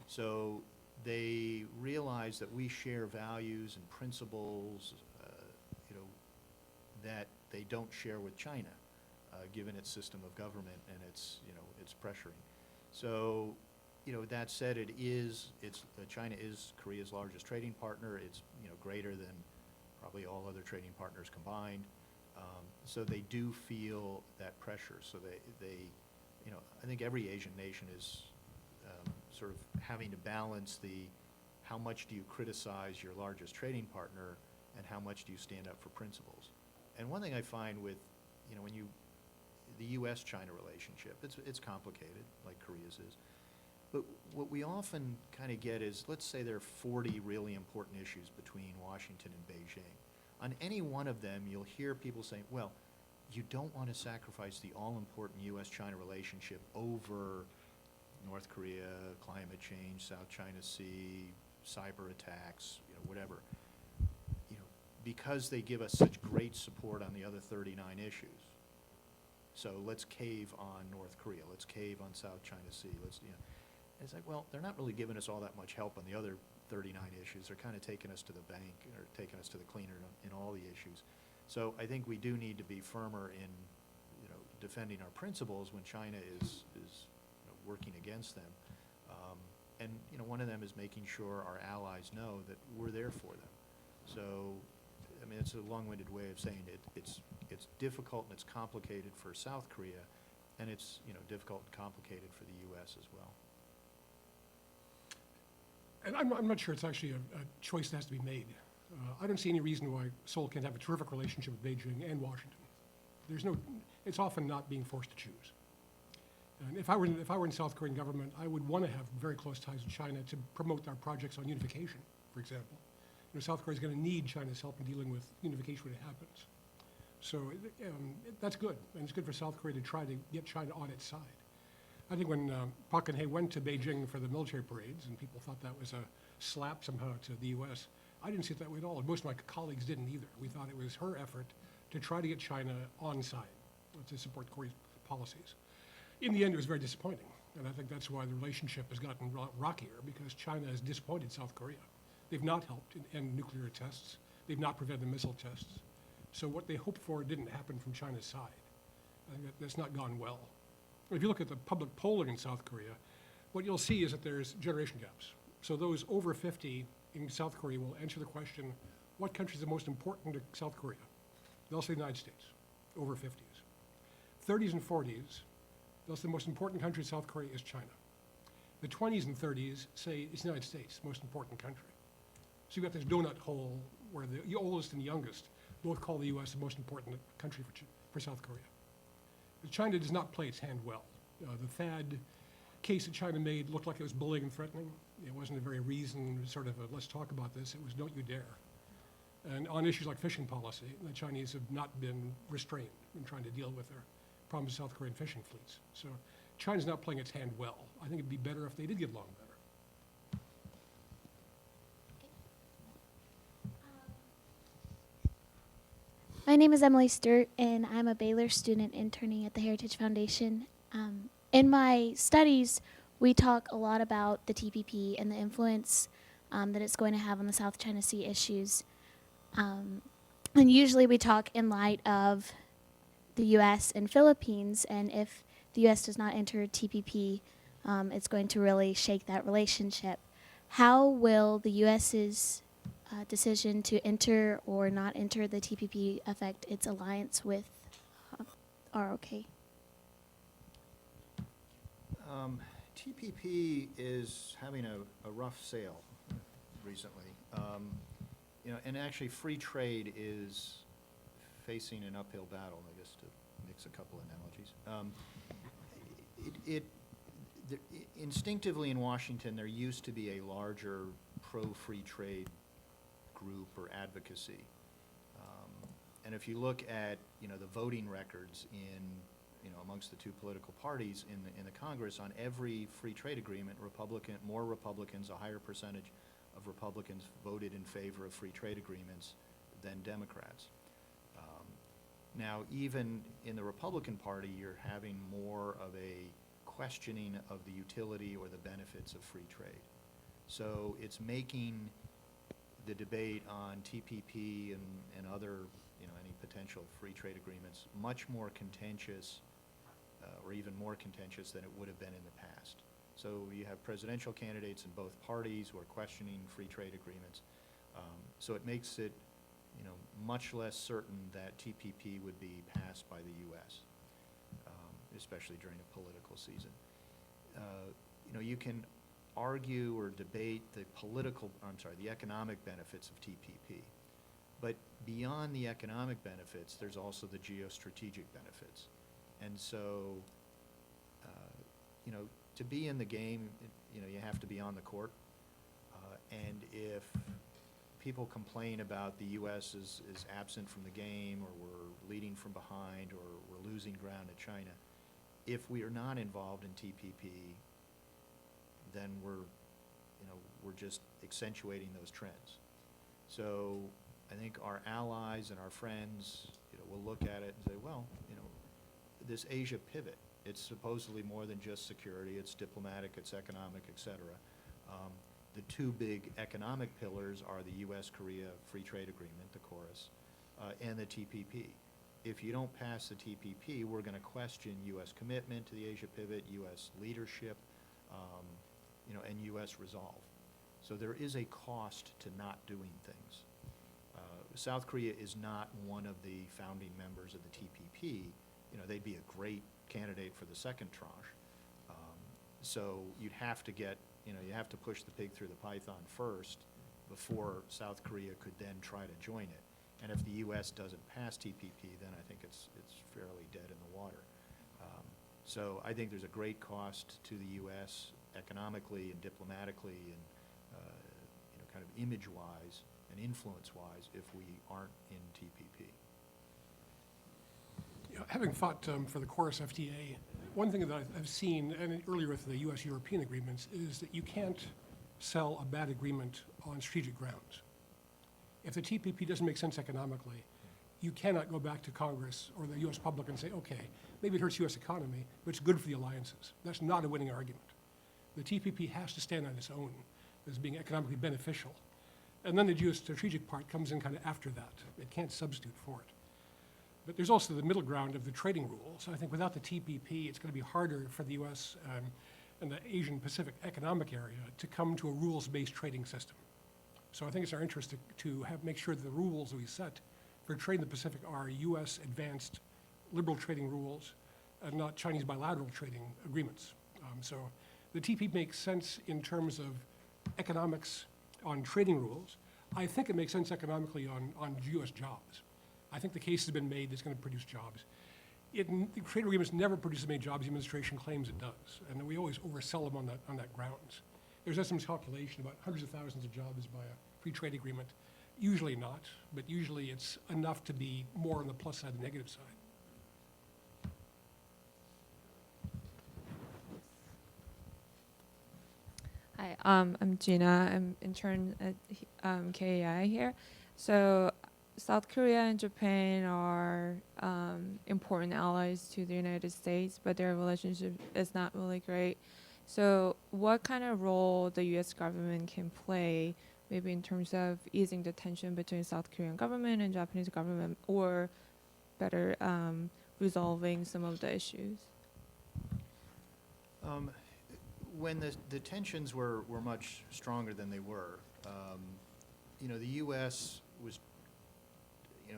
Speaker 2: So they realize that we share values and principles, you know, that they don't share with China, given its system of government and its, you know, its pressuring. So, you know, that said, China is Korea's largest trading partner. It's, you know, greater than probably all other trading partners combined. So they do feel that pressure. So they, you know, I think every Asian nation is sort of having to balance how much do you criticize your largest trading partner and how much do you stand up for principles. And one thing I find with, you know, the U.S.-China relationship, it's complicated, like Korea's is. But what we often kind of get is, let's say there are 40 really important issues between Washington and Beijing. On any one of them, you'll hear people saying, well, you don't want to sacrifice the all-important U.S.-China relationship over North Korea, climate change, South China Sea, cyber attacks, you know, whatever. You know, because they give us such great support on the other 39 issues. So let's cave on North Korea. Let's cave on South China Sea. Let's, you know. It's like, well, they're not really giving us all that much help on the other 39 issues. They're kind of taking us to the bank or taking us to the cleaner in all the issues. So I think we do need to be firmer in, you know, defending our principles when China is you know, working against them. And, you know, one of them is making sure our allies know that we're there for them. So, I mean, it's a long-winded way of saying it's difficult and it's complicated for South Korea, and it's, you know, difficult and complicated for the U.S. as well.
Speaker 3: And I'm not sure it's actually a choice that has to be made. I don't see any reason why Seoul can't have a terrific relationship with Beijing and Washington. It's often not being forced to choose. And if I were in South Korean government, I would want to have very close ties with China to promote our projects on unification, for example. You know, South Korea is going to need China's help in dealing with unification when it happens. So that's good, and it's good for South Korea to try to get China on its side. I think when Park Geun-hye went to Beijing for the military parades, and people thought that was a slap somehow to the U.S., I didn't see it that way at all, and most of my colleagues didn't either. We thought it was her effort to try to get China on side, to support Korea's policies. In the end, it was very disappointing, and I think that's why the relationship has gotten rockier, because China has disappointed South Korea. They've not helped end nuclear tests. They've not prevented missile tests. So what they hoped for didn't happen from China's side. I think that's not gone well. If you look at the public polling in South Korea, what you'll see is that there's generation gaps. So those over 50 in South Korea will answer the question, what country is the most important to South Korea? They'll say the United States, over 50s. 30s and 40s, they'll say the most important country in South Korea is China. The 20s and 30s say it's the United States, most important country. So you've got this donut hole where the oldest and the youngest both call the U.S. the most important country for South Korea. But China does not play its hand well. The THAAD case that China made looked like it was bullying and threatening. It wasn't a very reasoned sort of let's talk about this. It was don't you dare. And on issues like fishing policy, the Chinese have not been restrained in trying to deal with their problems with South Korean fishing fleets. So China's not playing its hand well. I think it'd be better if they did get along better.
Speaker 7: My name is Emily Sturt, and I'm a Baylor student interning at the Heritage Foundation. In my studies, we talk a lot about the TPP and the influence that it's going to have on the South China Sea issues. And usually we talk in light of the U.S. and Philippines, and if the U.S. does not enter TPP, it's going to really shake that relationship. How will the U.S.'s decision to enter or not enter the TPP affect its alliance with ROK?
Speaker 2: TPP is having a rough sail recently. And actually free trade is facing an uphill battle, I guess, to mix a couple analogies. Instinctively in Washington, there used to be a larger pro-free trade group or advocacy. And if you look at, the voting records amongst the two political parties in the Congress, on every free trade agreement, more Republicans, a higher percentage of Republicans voted in favor of free trade agreements than Democrats. Now, even in the Republican Party, you're having more of a questioning of the utility or the benefits of free trade. So it's making the debate on TPP and other, any potential free trade agreements much more contentious, or even more contentious than it would have been in the past. So you have presidential candidates in both parties who are questioning free trade agreements. So it makes it, much less certain that TPP would be passed by the U.S., especially during a political season. You can argue or debate the economic benefits of TPP. But beyond the economic benefits, there's also the geostrategic benefits. And so, to be in the game, you have to be on the court. And if people complain about the U.S. is absent from the game, or we're leading from behind, or we're losing ground to China, if we are not involved in TPP, then we're just accentuating those trends. So I think our allies and our friends, will look at it and say, well, this Asia pivot, it's supposedly more than just security, it's diplomatic, it's economic, et cetera. The two big economic pillars are the U.S.-Korea Free Trade Agreement, the KORUS, and the TPP. If you don't pass the TPP, we're going to question U.S. commitment to the Asia pivot, U.S. leadership, and U.S. resolve. So there is a cost to not doing things. South Korea is not one of the founding members of the TPP. They'd be a great candidate for the second tranche. So you'd have to get, you have to push the pig through the python first before South Korea could then try to join it. And if the U.S. doesn't pass TPP, then I think it's fairly dead in the water. So I think there's a great cost to the U.S. economically and diplomatically and kind of image-wise and influence-wise if we aren't in TPP.
Speaker 3: Having fought for the KORUS FTA, one thing that I've seen, and earlier with the U.S.-European agreements, is that you can't sell a bad agreement on strategic grounds. If the TPP doesn't make sense economically, you cannot go back to Congress or the U.S. public and say, okay, maybe it hurts U.S. economy, but it's good for the alliances. That's not a winning argument. The TPP has to stand on its own as being economically beneficial. And then the geostrategic part comes in kind of after that. It can't substitute for it. But there's also the middle ground of the trading rules. I think without the TPP, it's going to be harder for the U.S. And the Asian Pacific Economic Area to come to a rules-based trading system. So I think it's our interest to make sure that the rules that we set for trade in the Pacific are U.S. advanced liberal trading rules and not Chinese bilateral trading agreements. So the TPP makes sense in terms of economics on trading rules. I think it makes sense economically on U.S. jobs. I think the case has been made that it's going to produce jobs. Trade agreements never produce as many jobs as the administration claims it does, and we always oversell them on that grounds. There's some calculation about hundreds of thousands of jobs by a free trade agreement. Usually not, but usually it's enough to be more on the plus side than the negative side.
Speaker 8: Hi, I'm Gina. I'm intern at KAI here. So South Korea and Japan are important allies to the United States, but their relationship is not really great. So, what kind of role the U.S. government can play, maybe in terms of easing the tension between South Korean government and Japanese government, or better resolving some of the issues?
Speaker 2: When the tensions were much stronger than they were, the U.S. was,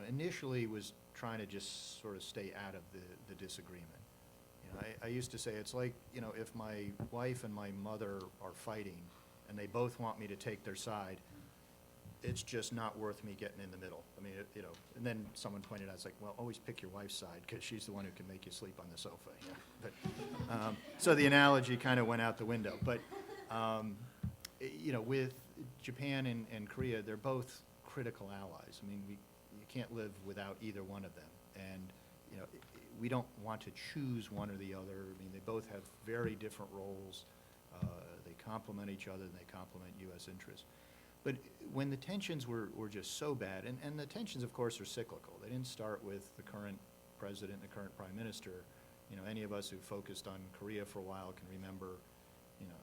Speaker 2: initially was trying to just sort of stay out of the disagreement. I used to say it's like, if my wife and my mother are fighting and they both want me to take their side, it's just not worth me getting in the middle. I mean, and then someone pointed out, it's like, well, always pick your wife's side because she's the one who can make you sleep on the sofa. But, so the analogy kind of went out the window. But, with Japan and Korea, they're both critical allies. I mean, you can't live without either one of them. And, we don't want to choose one or the other. I mean, they both have very different roles. They complement each other and they complement U.S. interests. But when the tensions were just so bad, and the tensions, of course, are cyclical. They didn't start with the current president, the current prime minister. Any of us who focused on Korea for a while can remember,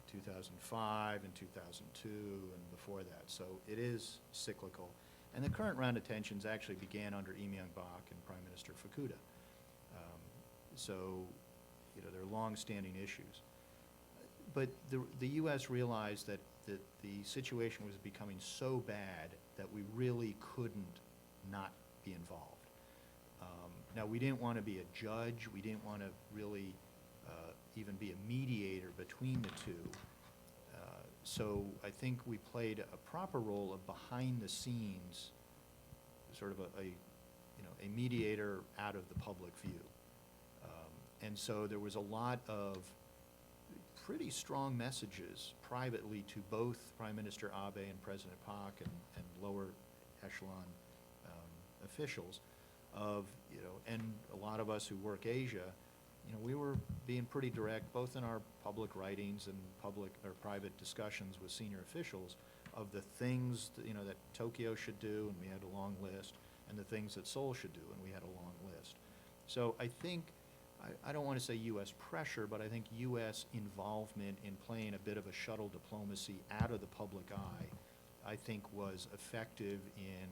Speaker 2: 2005 and 2002 and before that. So it is cyclical. And the current round of tensions actually began under Lee Myung-bak and Prime Minister Fukuda. So, they're long-standing issues. But the U.S. realized that the situation was becoming so bad that we really couldn't not be involved. Now, we didn't want to be a judge. We didn't want to really even be a mediator between the two. So I think we played a proper role of behind the scenes, sort of a mediator out of the public view. And so there was a lot of pretty strong messages privately to both Prime Minister Abe and President Park and lower echelon officials of, and a lot of us who work Asia, we were being pretty direct both in our public writings and public or private discussions with senior officials of the things that Tokyo should do, and we had a long list, and the things that Seoul should do, and we had a long list. So I think, I don't want to say U.S. pressure, but I think U.S. involvement in playing a bit of a shuttle diplomacy out of the public eye, I think was effective in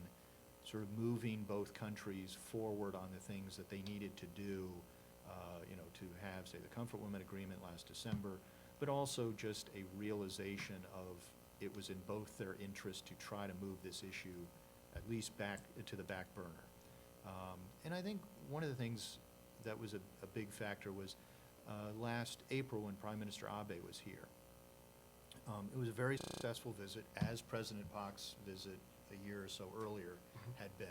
Speaker 2: sort of moving both countries forward on the things that they needed to do, to have, say, the Comfort Women Agreement last December, but also just a realization of it was in both their interest to try to move this issue at least back to the back burner. And I think one of the things that was a big factor was last April when Prime Minister Abe was here. It was a very successful visit, as President Park's visit a year or so earlier had been.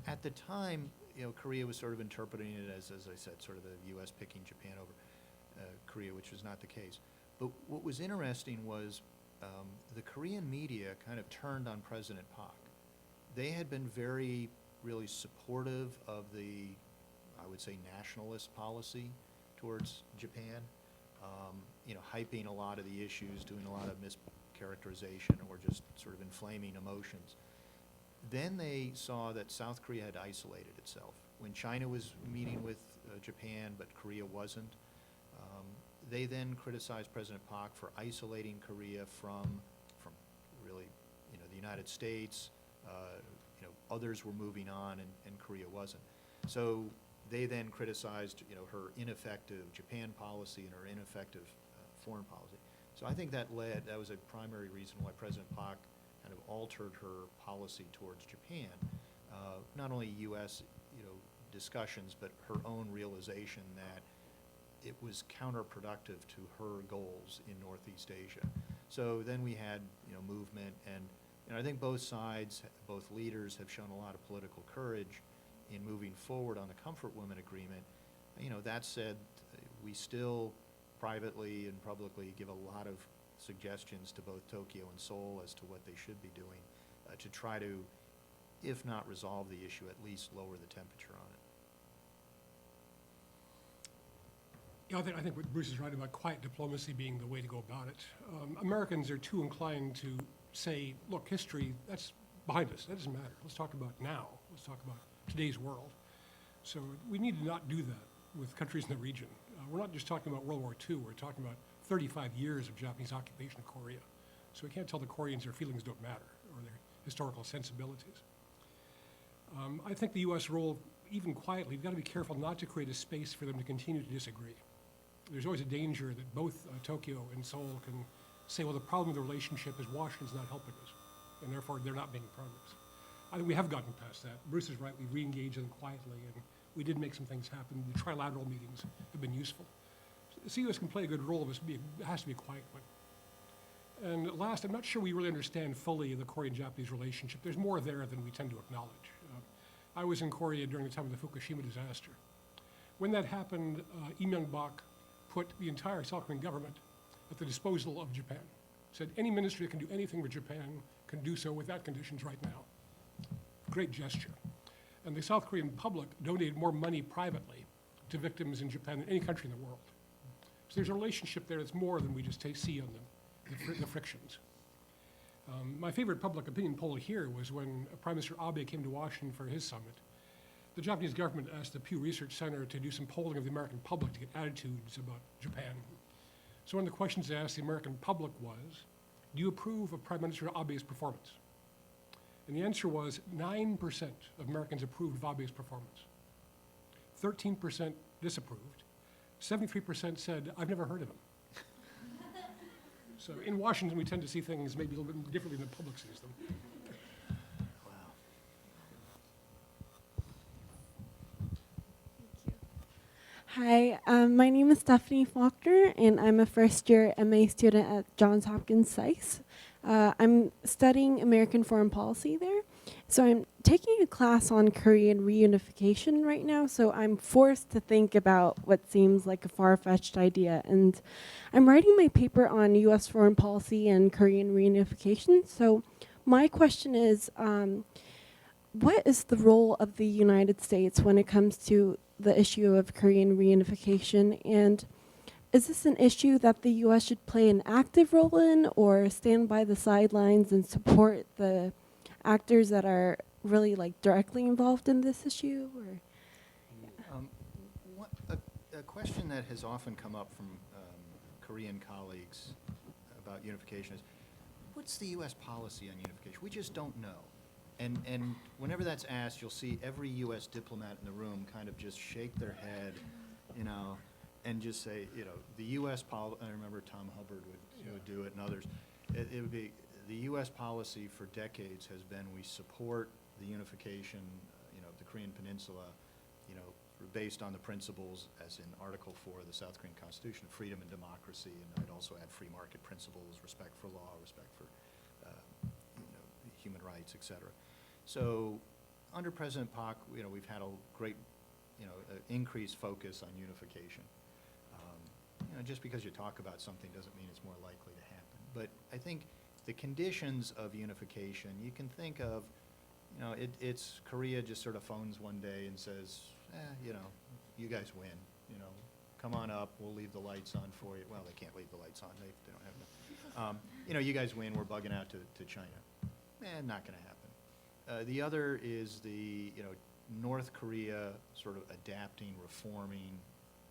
Speaker 2: At the time, Korea was sort of interpreting it as I said, sort of the U.S. picking Japan over Korea, which was not the case. But what was interesting was the Korean media kind of turned on President Park. They had been really supportive of the, I would say, nationalist policy towards Japan, hyping a lot of the issues, doing a lot of mischaracterization or just sort of inflaming emotions. Then they saw that South Korea had isolated itself. When China was meeting with Japan, but Korea wasn't, they then criticized President Park for isolating Korea from really, the United States. Others were moving on, and Korea wasn't. So they then criticized, her ineffective Japan policy and her ineffective foreign policy. So I think that was a primary reason why President Park kind of altered her policy towards Japan. Not only U.S. discussions, but her own realization that it was counterproductive to her goals in Northeast Asia. So then we had movement, and I think both sides, both leaders, have shown a lot of political courage in moving forward on the Comfort Women Agreement. That said, we still privately and publicly give a lot of suggestions to both Tokyo and Seoul as to what they should be doing to try to, if not resolve the issue, at least lower the temperature on it.
Speaker 3: Yeah, I think what Bruce is right about quiet diplomacy being the way to go about it. Americans are too inclined to say, look, history, that's behind us. That doesn't matter. Let's talk about now. Let's talk about today's world. So we need to not do that with countries in the region. We're not just talking about World War II. We're talking about 35 years of Japanese occupation of Korea. So we can't tell the Koreans their feelings don't matter or their historical sensibilities. I think the U.S. role, even quietly, we've got to be careful not to create a space for them to continue to disagree. There's always a danger that both Tokyo and Seoul can say, well, the problem with the relationship is Washington's not helping us, and therefore they're not making progress. I think we have gotten past that. Bruce is right, we re-engaged them quietly, and we did make some things happen. The trilateral meetings have been useful. The U.S. can play a good role, but it has to be a quiet one. And last, I'm not sure we really understand fully the Korean-Japanese relationship. There's more there than we tend to acknowledge. I was in Korea during the time of the Fukushima disaster. When that happened, Im Young-bak put the entire South Korean government at the disposal of Japan. Said any ministry that can do anything for Japan can do so without conditions right now. Great gesture. And the South Korean public donated more money privately to victims in Japan than any country in the world. So there's a relationship there that's more than we just see on the frictions. My favorite public opinion poll here was when Prime Minister Abe came to Washington for his summit. The Japanese government asked the Pew Research Center to do some polling of the American public to get attitudes about Japan. So one of the questions they asked the American public was, do you approve of Prime Minister Abe's performance? And the answer was 9% of Americans approved of Abe's performance. 13% disapproved. 73% said, I've never heard of him. So in Washington, we tend to see things maybe a little bit differently than the public sees them.
Speaker 9: Hi, my name is Stephanie Faulkner, and I'm a first-year MA student at Johns Hopkins SAIS. I'm studying American foreign policy there. So I'm taking a class on Korean reunification right now, so I'm forced to think about what seems like a far-fetched idea. And I'm writing my paper on U.S. foreign policy and Korean reunification. So my question is, what is the role of the United States when it comes to the issue of Korean reunification? And is this an issue that the U.S. should play an active role in, or stand by the sidelines and support the actors that are really directly involved in this issue? Or
Speaker 2: A question that has often come up from Korean colleagues about unification is, what's the U.S. policy on unification? We just don't know. And whenever that's asked, you'll see every U.S. diplomat in the room kind of just shake their head, and just say, the U.S. policy. I remember Tom Hubbard would do it, and others. It would be the U.S. policy for decades has been we support the unification, of the Korean Peninsula, based on the principles, as in Article 4 of the South Korean Constitution, freedom and democracy, and I'd also add free market principles, respect for law, respect for human rights, et cetera. So under President Park, we've had a great, increased focus on unification. Just because you talk about something doesn't mean it's more likely to happen. But I think the conditions of unification, you can think of, it's Korea just sort of phones one day and says, you guys win, come on up, we'll leave the lights on for you. Well, they can't leave the lights on, they don't have them. You guys win, we're bugging out to China. Not going to happen. The other is the, North Korea sort of adapting, reforming,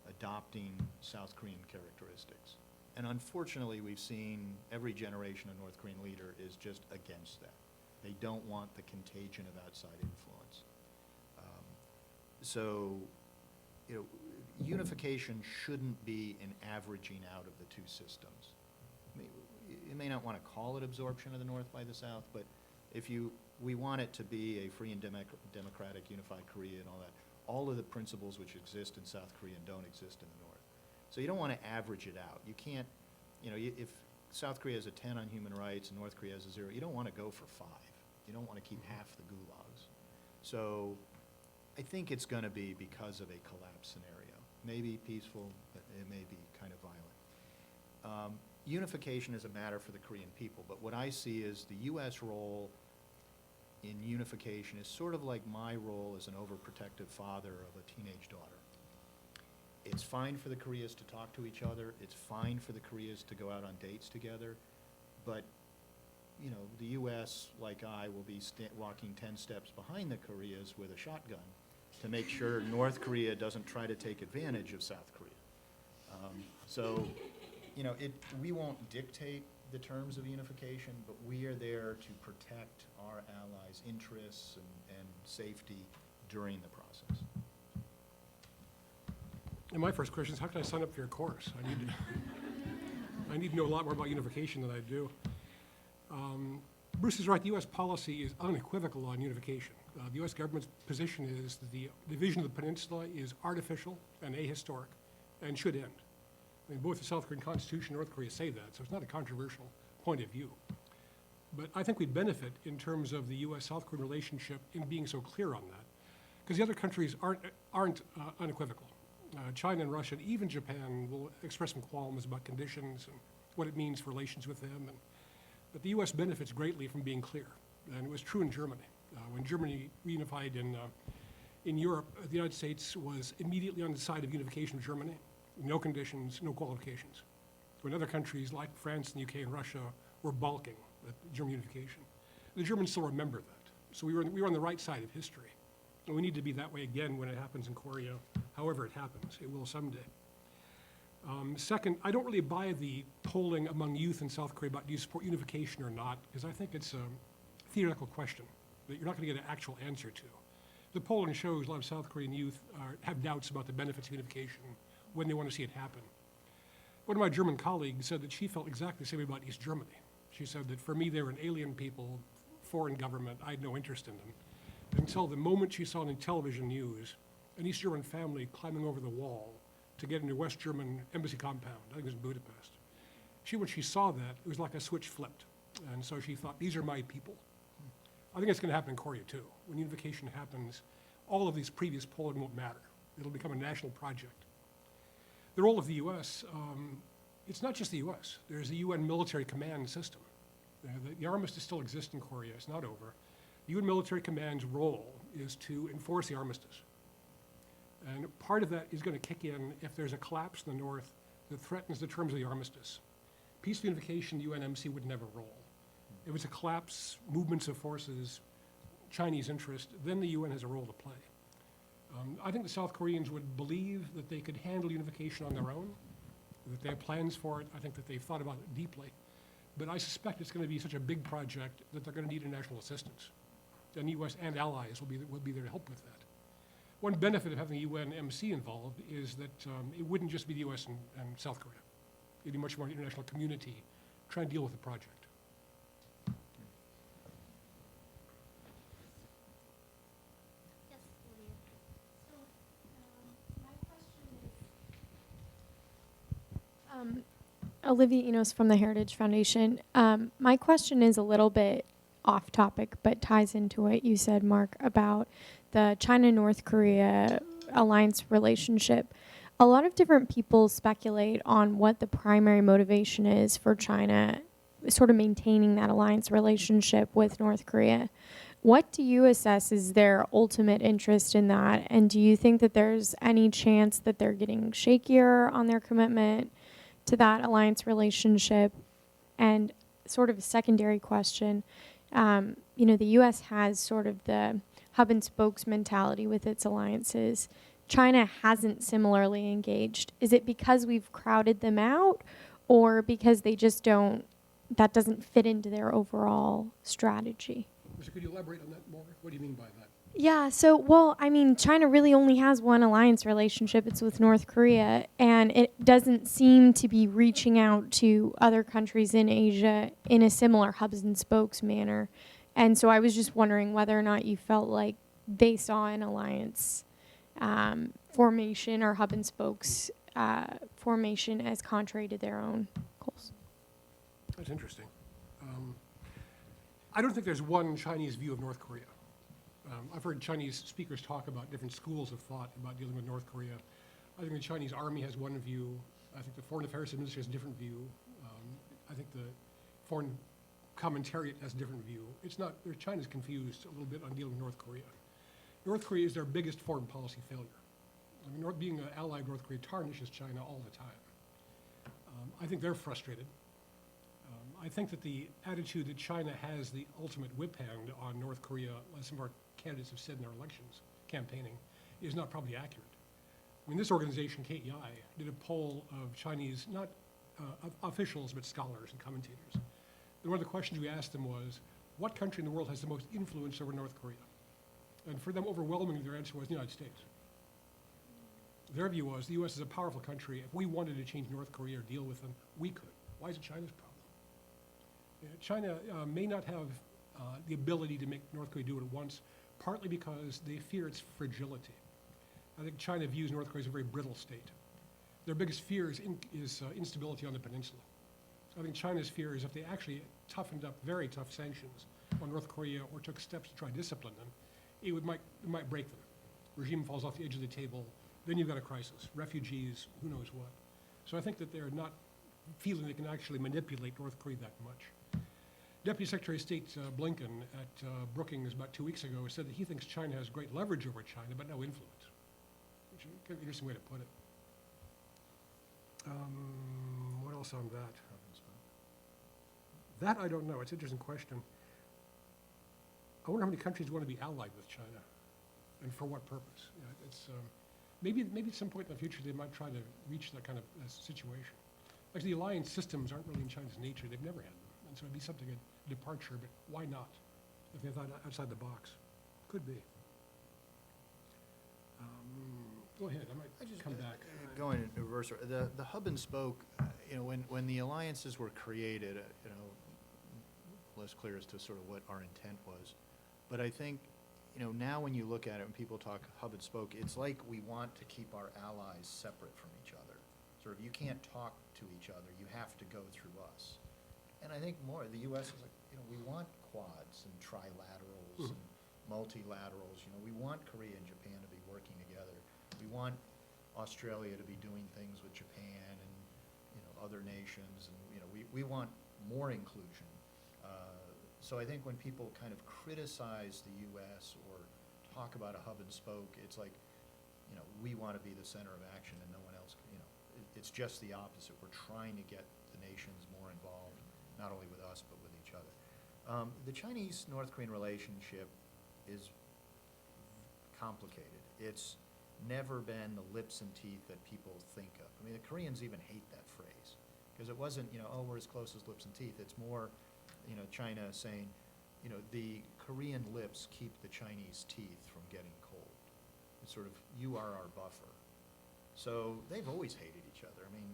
Speaker 2: adopting South Korean characteristics. And unfortunately, we've seen every generation of North Korean leader is just against that. They don't want the contagion of outside influence. So, unification shouldn't be an averaging out of the two systems. You may not want to call it absorption of the North by the South, but we want it to be a free and democratic unified Korea and all that. All of the principles which exist in South Korea don't exist in the North. So you don't want to average it out. You can't, if South Korea has a 10 on human rights and North Korea has a 0, you don't want to go for 5. You don't want to keep half the gulags. So I think it's going to be because of a collapse scenario. Maybe peaceful, but it may be kind of violent. Unification is a matter for the Korean people, but what I see is the U.S. role in unification is sort of like my role as an overprotective father of a teenage daughter. It's fine for the Koreas to talk to each other. It's fine for the Koreas to go out on dates together, but you know, the U.S., like I, will be walking 10 steps behind the Koreas with a shotgun to make sure North Korea doesn't try to take advantage of South Korea. So, you know, we won't dictate the terms of unification, but we are there to protect our allies' interests and safety during the process.
Speaker 3: And my first question is, how can I sign up for your course? I need to know a lot more about unification than I do. Bruce is right, the U.S. policy is unequivocal on unification. The U.S. government's position is that the division of the peninsula is artificial and ahistoric and should end. I mean, both the South Korean Constitution and North Korea say that, so it's not a controversial point of view. But I think we benefit in terms of the U.S.-South Korean relationship in being so clear on that, because the other countries aren't unequivocal. China and Russia and even Japan will express some qualms about conditions and what it means for relations with them. But the U.S. benefits greatly from being clear, and it was true in Germany. When Germany reunified in Europe, the United States was immediately on the side of unification of Germany, no conditions, no qualifications. When other countries like France and the UK and Russia were balking at German unification, the Germans still remember that. So we were on the right side of history. And we need to be that way again when it happens in Korea, however it happens. It will someday. Second, I don't really buy the polling among youth in South Korea about do you support unification or not, because I think it's a theoretical question that you're not going to get an actual answer to. The polling shows a lot of South Korean youth have doubts about the benefits of unification when they want to see it happen. One of my German colleagues said that she felt exactly the same way about East Germany. She said that for me, they were an alien people, foreign government, I had no interest in them. Until the moment she saw on television news an East German family climbing over the wall to get into West German embassy compound, I think it was in Budapest. When she saw that, it was like a switch flipped. And so she thought, these are my people. I think it's going to happen in Korea too. When unification happens, all of these previous polling won't matter. It'll become a national project. The role of the U.S., it's not just the U.S. There's a UN military command system. The armistice still exists in Korea. It's not over. The UN military command's role is to enforce the armistice. And part of that is going to kick in if there's a collapse in the north that threatens the terms of the armistice. Peace unification, the UNMC would never roll. If it's a collapse, movements of forces, Chinese interest, then the UN has a role to play. I think the South Koreans would believe that they could handle unification on their own, that they have plans for it. I think that they've thought about it deeply. But I suspect it's going to be such a big project that they're going to need international assistance. And the U.S. and allies will be there to help with that. One benefit of having the UNMC involved is that it wouldn't just be the U.S. and South Korea. It'd be much more international community trying to deal with the project.
Speaker 1: Yes, Lydia.
Speaker 10: Olivia Enos from the Heritage Foundation. My question is a little bit off topic, but ties into what you said, Mark, about the China-North Korea alliance relationship. A lot of different people speculate on what the primary motivation is for China sort of maintaining that alliance relationship with North Korea. What do you assess is their ultimate interest in that? And do you think that there's any chance that they're getting shakier on their commitment to that alliance relationship? And sort of a secondary question, the U.S. has sort of the hub and spokes mentality with its alliances. China hasn't similarly engaged. Is it because we've crowded them out, or because they just that doesn't fit into their overall strategy?
Speaker 3: So could you elaborate on that more? What do you mean by that?
Speaker 10: Yeah, China really only has one alliance relationship. It's with North Korea, and it doesn't seem to be reaching out to other countries in Asia in a similar hubs and spokes manner. And so I was just wondering whether or not you felt like they saw an alliance formation or hub and spokes formation as contrary to their own goals.
Speaker 3: That's interesting. I don't think there's one Chinese view of North Korea. I've heard Chinese speakers talk about different schools of thought about dealing with North Korea. I think the Chinese army has one view. I think the Foreign Affairs Administration has a different view. I think the Foreign Commentariat has a different view. China's confused a little bit on dealing with North Korea. North Korea is their biggest foreign policy failure. Being an ally of North Korea tarnishes China all the time. I think they're frustrated. I think that the attitude that China has the ultimate whip hand on North Korea, as some of our candidates have said in their elections campaigning, is not probably accurate. I mean, this organization, KEI, did a poll of Chinese, not of officials, but scholars and commentators. And one of the questions we asked them was, what country in the world has the most influence over North Korea? And for them, overwhelmingly, their answer was the United States. Their view was the U.S. is a powerful country. If we wanted to change North Korea or deal with them, we could. Why is it China's problem? China may not have the ability to make North Korea do it at once, partly because they fear its fragility. I think China views North Korea as a very brittle state. Their biggest fear is instability on the peninsula. I think China's fear is if they actually toughened up very tough sanctions on North Korea or took steps to try to discipline them, it might break them. Regime falls off the edge of the table, then you've got a crisis. Refugees, who knows what. So I think that they're not feeling they can actually manipulate North Korea that much. Deputy Secretary of State Blinken at Brookings about 2 weeks ago said that he thinks China has great leverage over China, but no influence, which is kind of an interesting way to put it. What else on that? That I don't know. It's an interesting question. I wonder how many countries want to be allied with China, and for what purpose? You know, it's maybe at some point in the future they might try to reach that kind of situation. Actually, the alliance systems aren't really in China's nature. They've never had them, and so it'd be something a departure. But why not? If they thought outside the box, could be. Go ahead. I might come back.
Speaker 2: Going in reverse, the hub and spoke, when the alliances were created, less clear as to sort of what our intent was. But I think, now when you look at it, when people talk hub and spoke, it's like we want to keep our allies separate from each other. Sort of, you can't talk to each other, you have to go through us. And I think more, the U.S. is like, we want quads and trilaterals and multilaterals. We want Korea and Japan to be working together. We want Australia to be doing things with Japan and other nations, and we want more inclusion. So I think when people kind of criticize the U.S. or talk about a hub and spoke, it's like we want to be the center of action and no one else. It's just the opposite. We're trying to get the nations more involved, not only with us but with each other. The Chinese-North Korean relationship is complicated. It's never been the lips and teeth that people think of. I mean, the Koreans even hate that phrase because it wasn't, oh, we're as close as lips and teeth. It's more, China saying, the Korean lips keep the Chinese teeth from getting cold. It's sort of, you are our buffer. So they've always hated each other. I mean,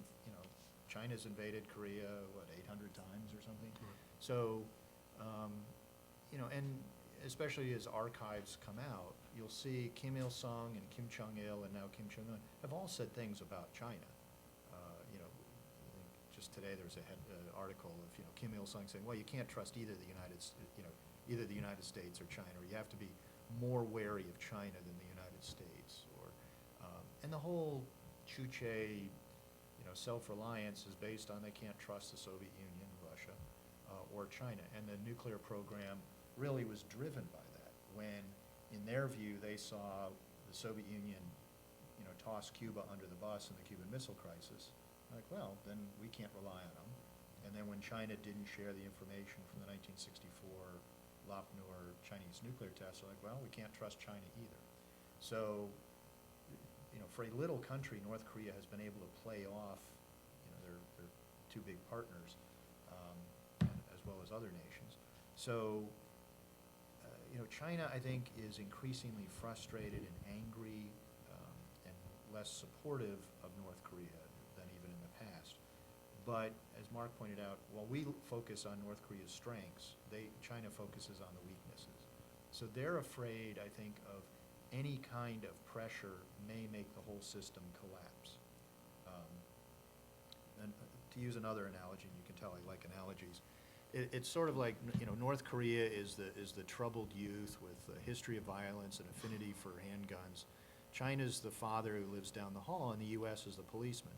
Speaker 2: China's invaded Korea, 800 times or something?
Speaker 3: Right.
Speaker 2: So, and especially as archives come out, you'll see Kim Il-sung and Kim Jong-il and now Kim Jong-un have all said things about China. I think just today there was an article of Kim Il-sung saying, well, you can't trust either the United States or China, or you have to be more wary of China than the United States, or and the whole Chuche, self-reliance is based on they can't trust the Soviet Union, Russia, or China, and the nuclear program really was driven by that. When, in their view, they saw the Soviet Union, toss Cuba under the bus in the Cuban Missile Crisis, like, well, then we can't rely on them. And then when China didn't share the information from the 1964 Lop-Nur Chinese nuclear tests, they're like, well, we can't trust China either. So, for a little country, North Korea has been able to play off, their two big partners, as well as other nations. So, China, I think, is increasingly frustrated and angry and less supportive of North Korea than even in the past. But as Mark pointed out, while we focus on North Korea's strengths, China focuses on the weaknesses. So they're afraid, I think, of any kind of pressure may make the whole system collapse. And to use another analogy, and you can tell I like analogies, it's sort of like, North Korea is the troubled youth with a history of violence and affinity for handguns. China's the father who lives down the hall, and the U.S. is the policeman.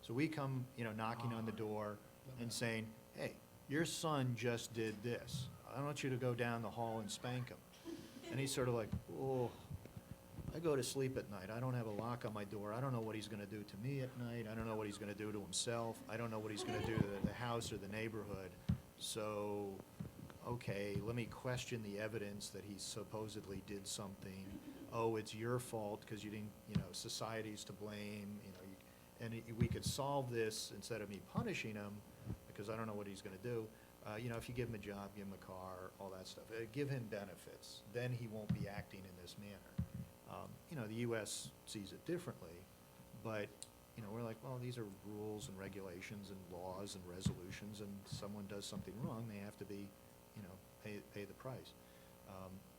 Speaker 2: So we come, knocking on the door and saying, hey, your son just did this. I want you to go down the hall and spank him. And he's sort of like, oh, I go to sleep at night. I don't have a lock on my door. I don't know what he's going to do to me at night. I don't know what he's going to do to himself. I don't know what he's going to do to the house or the neighborhood. So, okay, let me question the evidence that he supposedly did something. Oh, it's your fault because you didn't, society's to blame, we could solve this instead of me punishing him, because I don't know what he's gonna do. If you give him a job, give him a car, all that stuff, give him benefits, then he won't be acting in this manner. The U.S. sees it differently, but, we're like, well, these are rules and regulations and laws and resolutions, and someone does something wrong, they have to be, pay the price.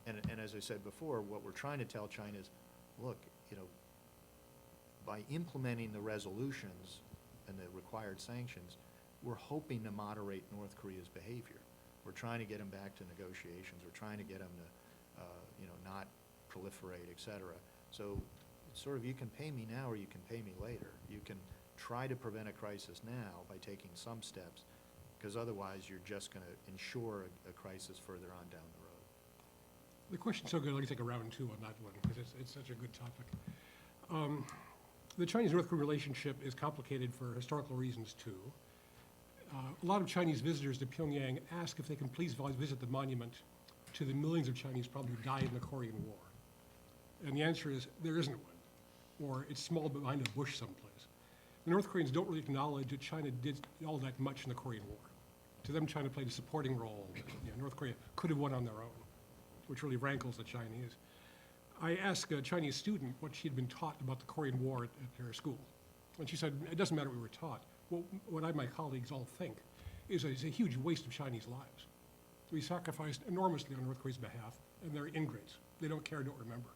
Speaker 2: And as I said before, what we're trying to tell China is, look, by implementing the resolutions and the required sanctions, we're hoping to moderate North Korea's behavior. We're trying to get them back to negotiations. We're trying to get them to, not proliferate, et cetera. So it's sort of, you can pay me now or you can pay me later. You can try to prevent a crisis now by taking some steps, because otherwise you're just going to ensure a crisis further on down the road.
Speaker 3: The question's so good, I'd like to take a round two on that one, because it's such a good topic. The Chinese-North Korea relationship is complicated for historical reasons, too. A lot of Chinese visitors to Pyongyang ask if they can please visit the monument to the millions of Chinese probably who died in the Korean War. And the answer is, there isn't one, or it's small behind a bush someplace. The North Koreans don't really acknowledge that China did all that much in the Korean War. To them, China played a supporting role. North Korea could have won on their own, which really rankles the Chinese. I asked a Chinese student what she had been taught about the Korean War at her school. And she said, it doesn't matter what we were taught. What I and my colleagues all think is it's a huge waste of Chinese lives. We sacrificed enormously on North Korea's behalf, and they're ingrates. They don't care, don't remember.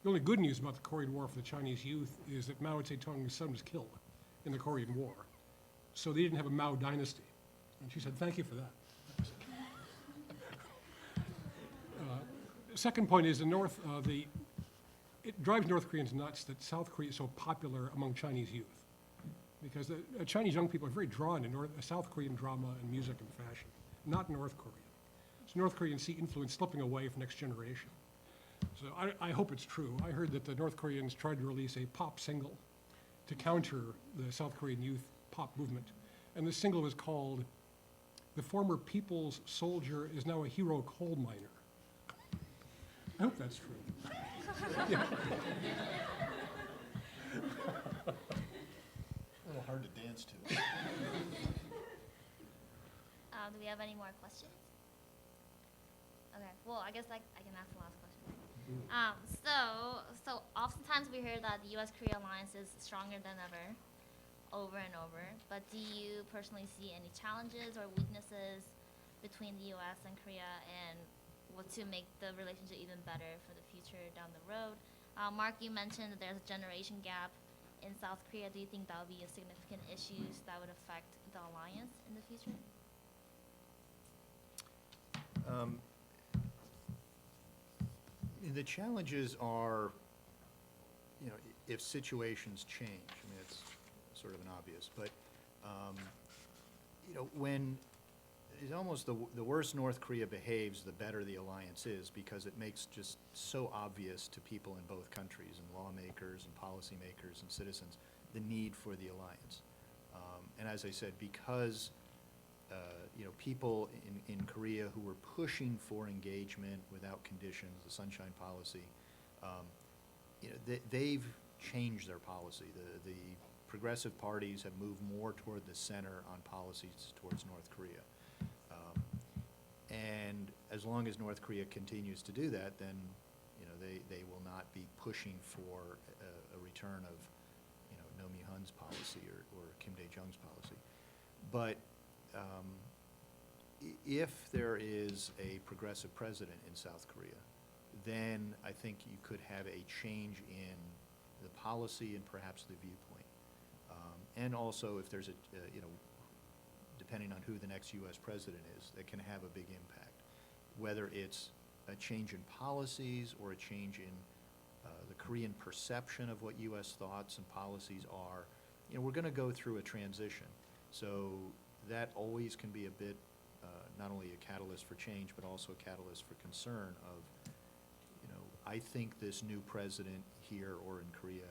Speaker 3: The only good news about the Korean War for the Chinese youth is that Mao Zedong's son was killed in the Korean War. So they didn't have a Mao dynasty. And she said, thank you for that. Second point is it drives North Koreans nuts that South Korea is so popular among Chinese youth. Because Chinese young people are very drawn to South Korean drama and music and fashion, not North Korean. So North Koreans see influence slipping away from next generation. So I hope it's true. I heard that the North Koreans tried to release a pop single to counter the South Korean youth pop movement. And the single was called "The Former People's Soldier is Now a Hero Coal Miner." I hope that's true. Yeah.
Speaker 2: A little hard to dance to.
Speaker 1: Do we have any more questions? Okay, well, I guess I can ask the last question. So oftentimes we hear that the U.S.-Korea alliance is stronger than ever, over and over. But do you personally see any challenges or weaknesses between the U.S. and Korea, and what to make the relationship even better for the future down the road? Mark, you mentioned that there's a generation gap in South Korea. Do you think that would be a significant issue that would affect the alliance in the future?
Speaker 2: The challenges are, if situations change. I mean, it's sort of an obvious, but, when it's almost the worse North Korea behaves, the better the alliance is, because it makes just so obvious to people in both countries, and lawmakers and policymakers and citizens, the need for the alliance. And as I said, because people in Korea who were pushing for engagement without conditions, the Sunshine Policy, they've changed their policy. The progressive parties have moved more toward the center on policies towards North Korea. And as long as North Korea continues to do that, then they will not be pushing for a return of No Mi-hun's policy or Kim Dae-jung's policy. But if there is a progressive president in South Korea, then I think you could have a change in the policy and perhaps the viewpoint. And also, if there's depending on who the next U.S. president is, that can have a big impact. Whether it's a change in policies or a change in the Korean perception of what U.S. thoughts and policies are, we're going to go through a transition. So that always can be a bit not only a catalyst for change, but also a catalyst for concern of, I think this new president here or in Korea,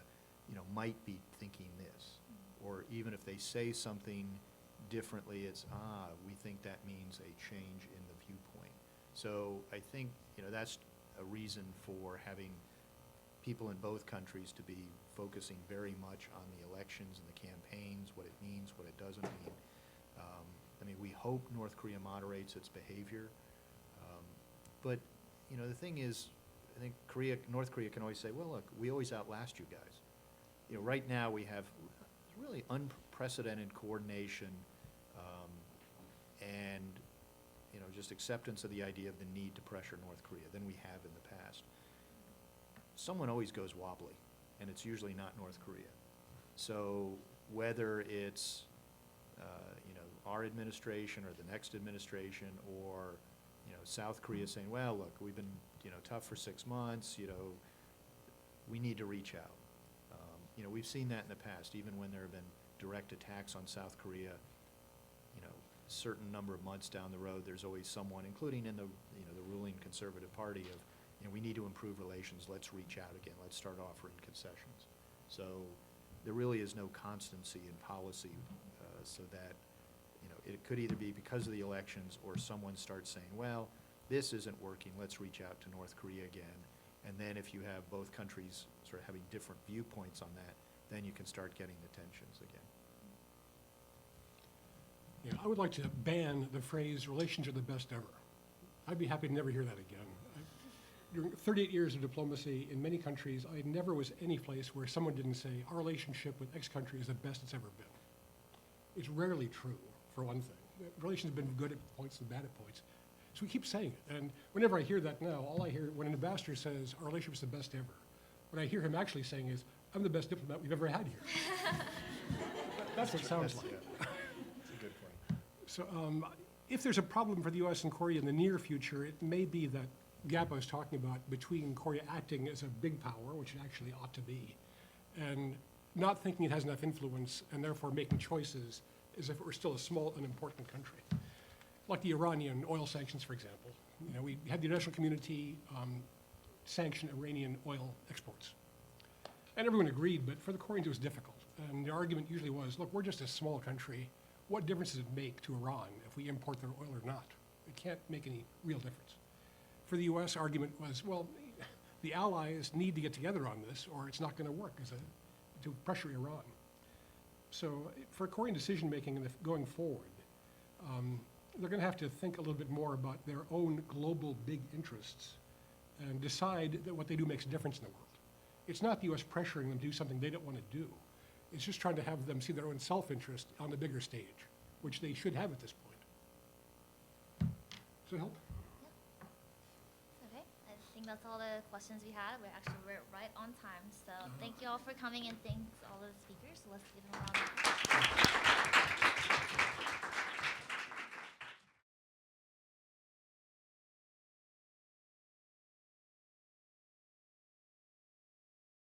Speaker 2: might be thinking this. Or even if they say something differently, it's, we think that means a change in the viewpoint. So I think, that's a reason for having people in both countries to be focusing very much on the elections and the campaigns, what it means, what it doesn't mean. We hope North Korea moderates its behavior. But, the thing is, I think North Korea can always say, well, look, we always outlast you guys. Right now we have really unprecedented coordination and, just acceptance of the idea of the need to pressure North Korea than we have in the past. Someone always goes wobbly, and it's usually not North Korea. So whether it's, our administration or the next administration, or, South Korea saying, well, look, we've been, tough for 6 months, we need to reach out. We've seen that in the past, even when there have been direct attacks on South Korea, certain number of months down the road, there's always someone, including in the, the ruling Conservative Party, of, we need to improve relations, let's reach out again, let's start offering concessions. So there really is no constancy in policy, so that, it could either be because of the elections, or someone starts saying, well, this isn't working, let's reach out to North Korea again. And then if you have both countries sort of having different viewpoints on that, then you can start getting the tensions again.
Speaker 3: Yeah, I would like to ban the phrase, relations are the best ever. I'd be happy to never hear that again. During 38 years of diplomacy in many countries, I never was any place where someone didn't say, our relationship with X country is the best it's ever been. It's rarely true, for one thing. Relations have been good at points and bad at points. So we keep saying it. And whenever I hear that now, all I hear when an ambassador says, our relationship is the best ever, what I hear him actually saying is, I'm the best diplomat we've ever had here. That's what it sounds like.
Speaker 2: That's a good point.
Speaker 3: So if there's a problem for the U.S. and Korea in the near future, it may be that gap I was talking about between Korea acting as a big power, which it actually ought to be, and not thinking it has enough influence, and therefore making choices as if it were still a small, unimportant country. Like the Iranian oil sanctions, for example. We had the international community sanction Iranian oil exports. And everyone agreed, but for the Koreans it was difficult. And the argument usually was, look, we're just a small country. What difference does it make to Iran if we import their oil or not? It can't make any real difference. For the U.S., argument was, well, the allies need to get together on this, or it's not going to work to pressure Iran. So for Korean decision-making going forward, they're going to have to think a little bit more about their own global big interests and decide that what they do makes a difference in the world. It's not the U.S. pressuring them to do something they don't want to do. It's just trying to have them see their own self-interest on the bigger stage, which they should have at this point. Does that help?
Speaker 1: Okay, I think that's all the questions we had. We're right on time. So thank you all for coming, and thanks all the speakers. So let's give them a round.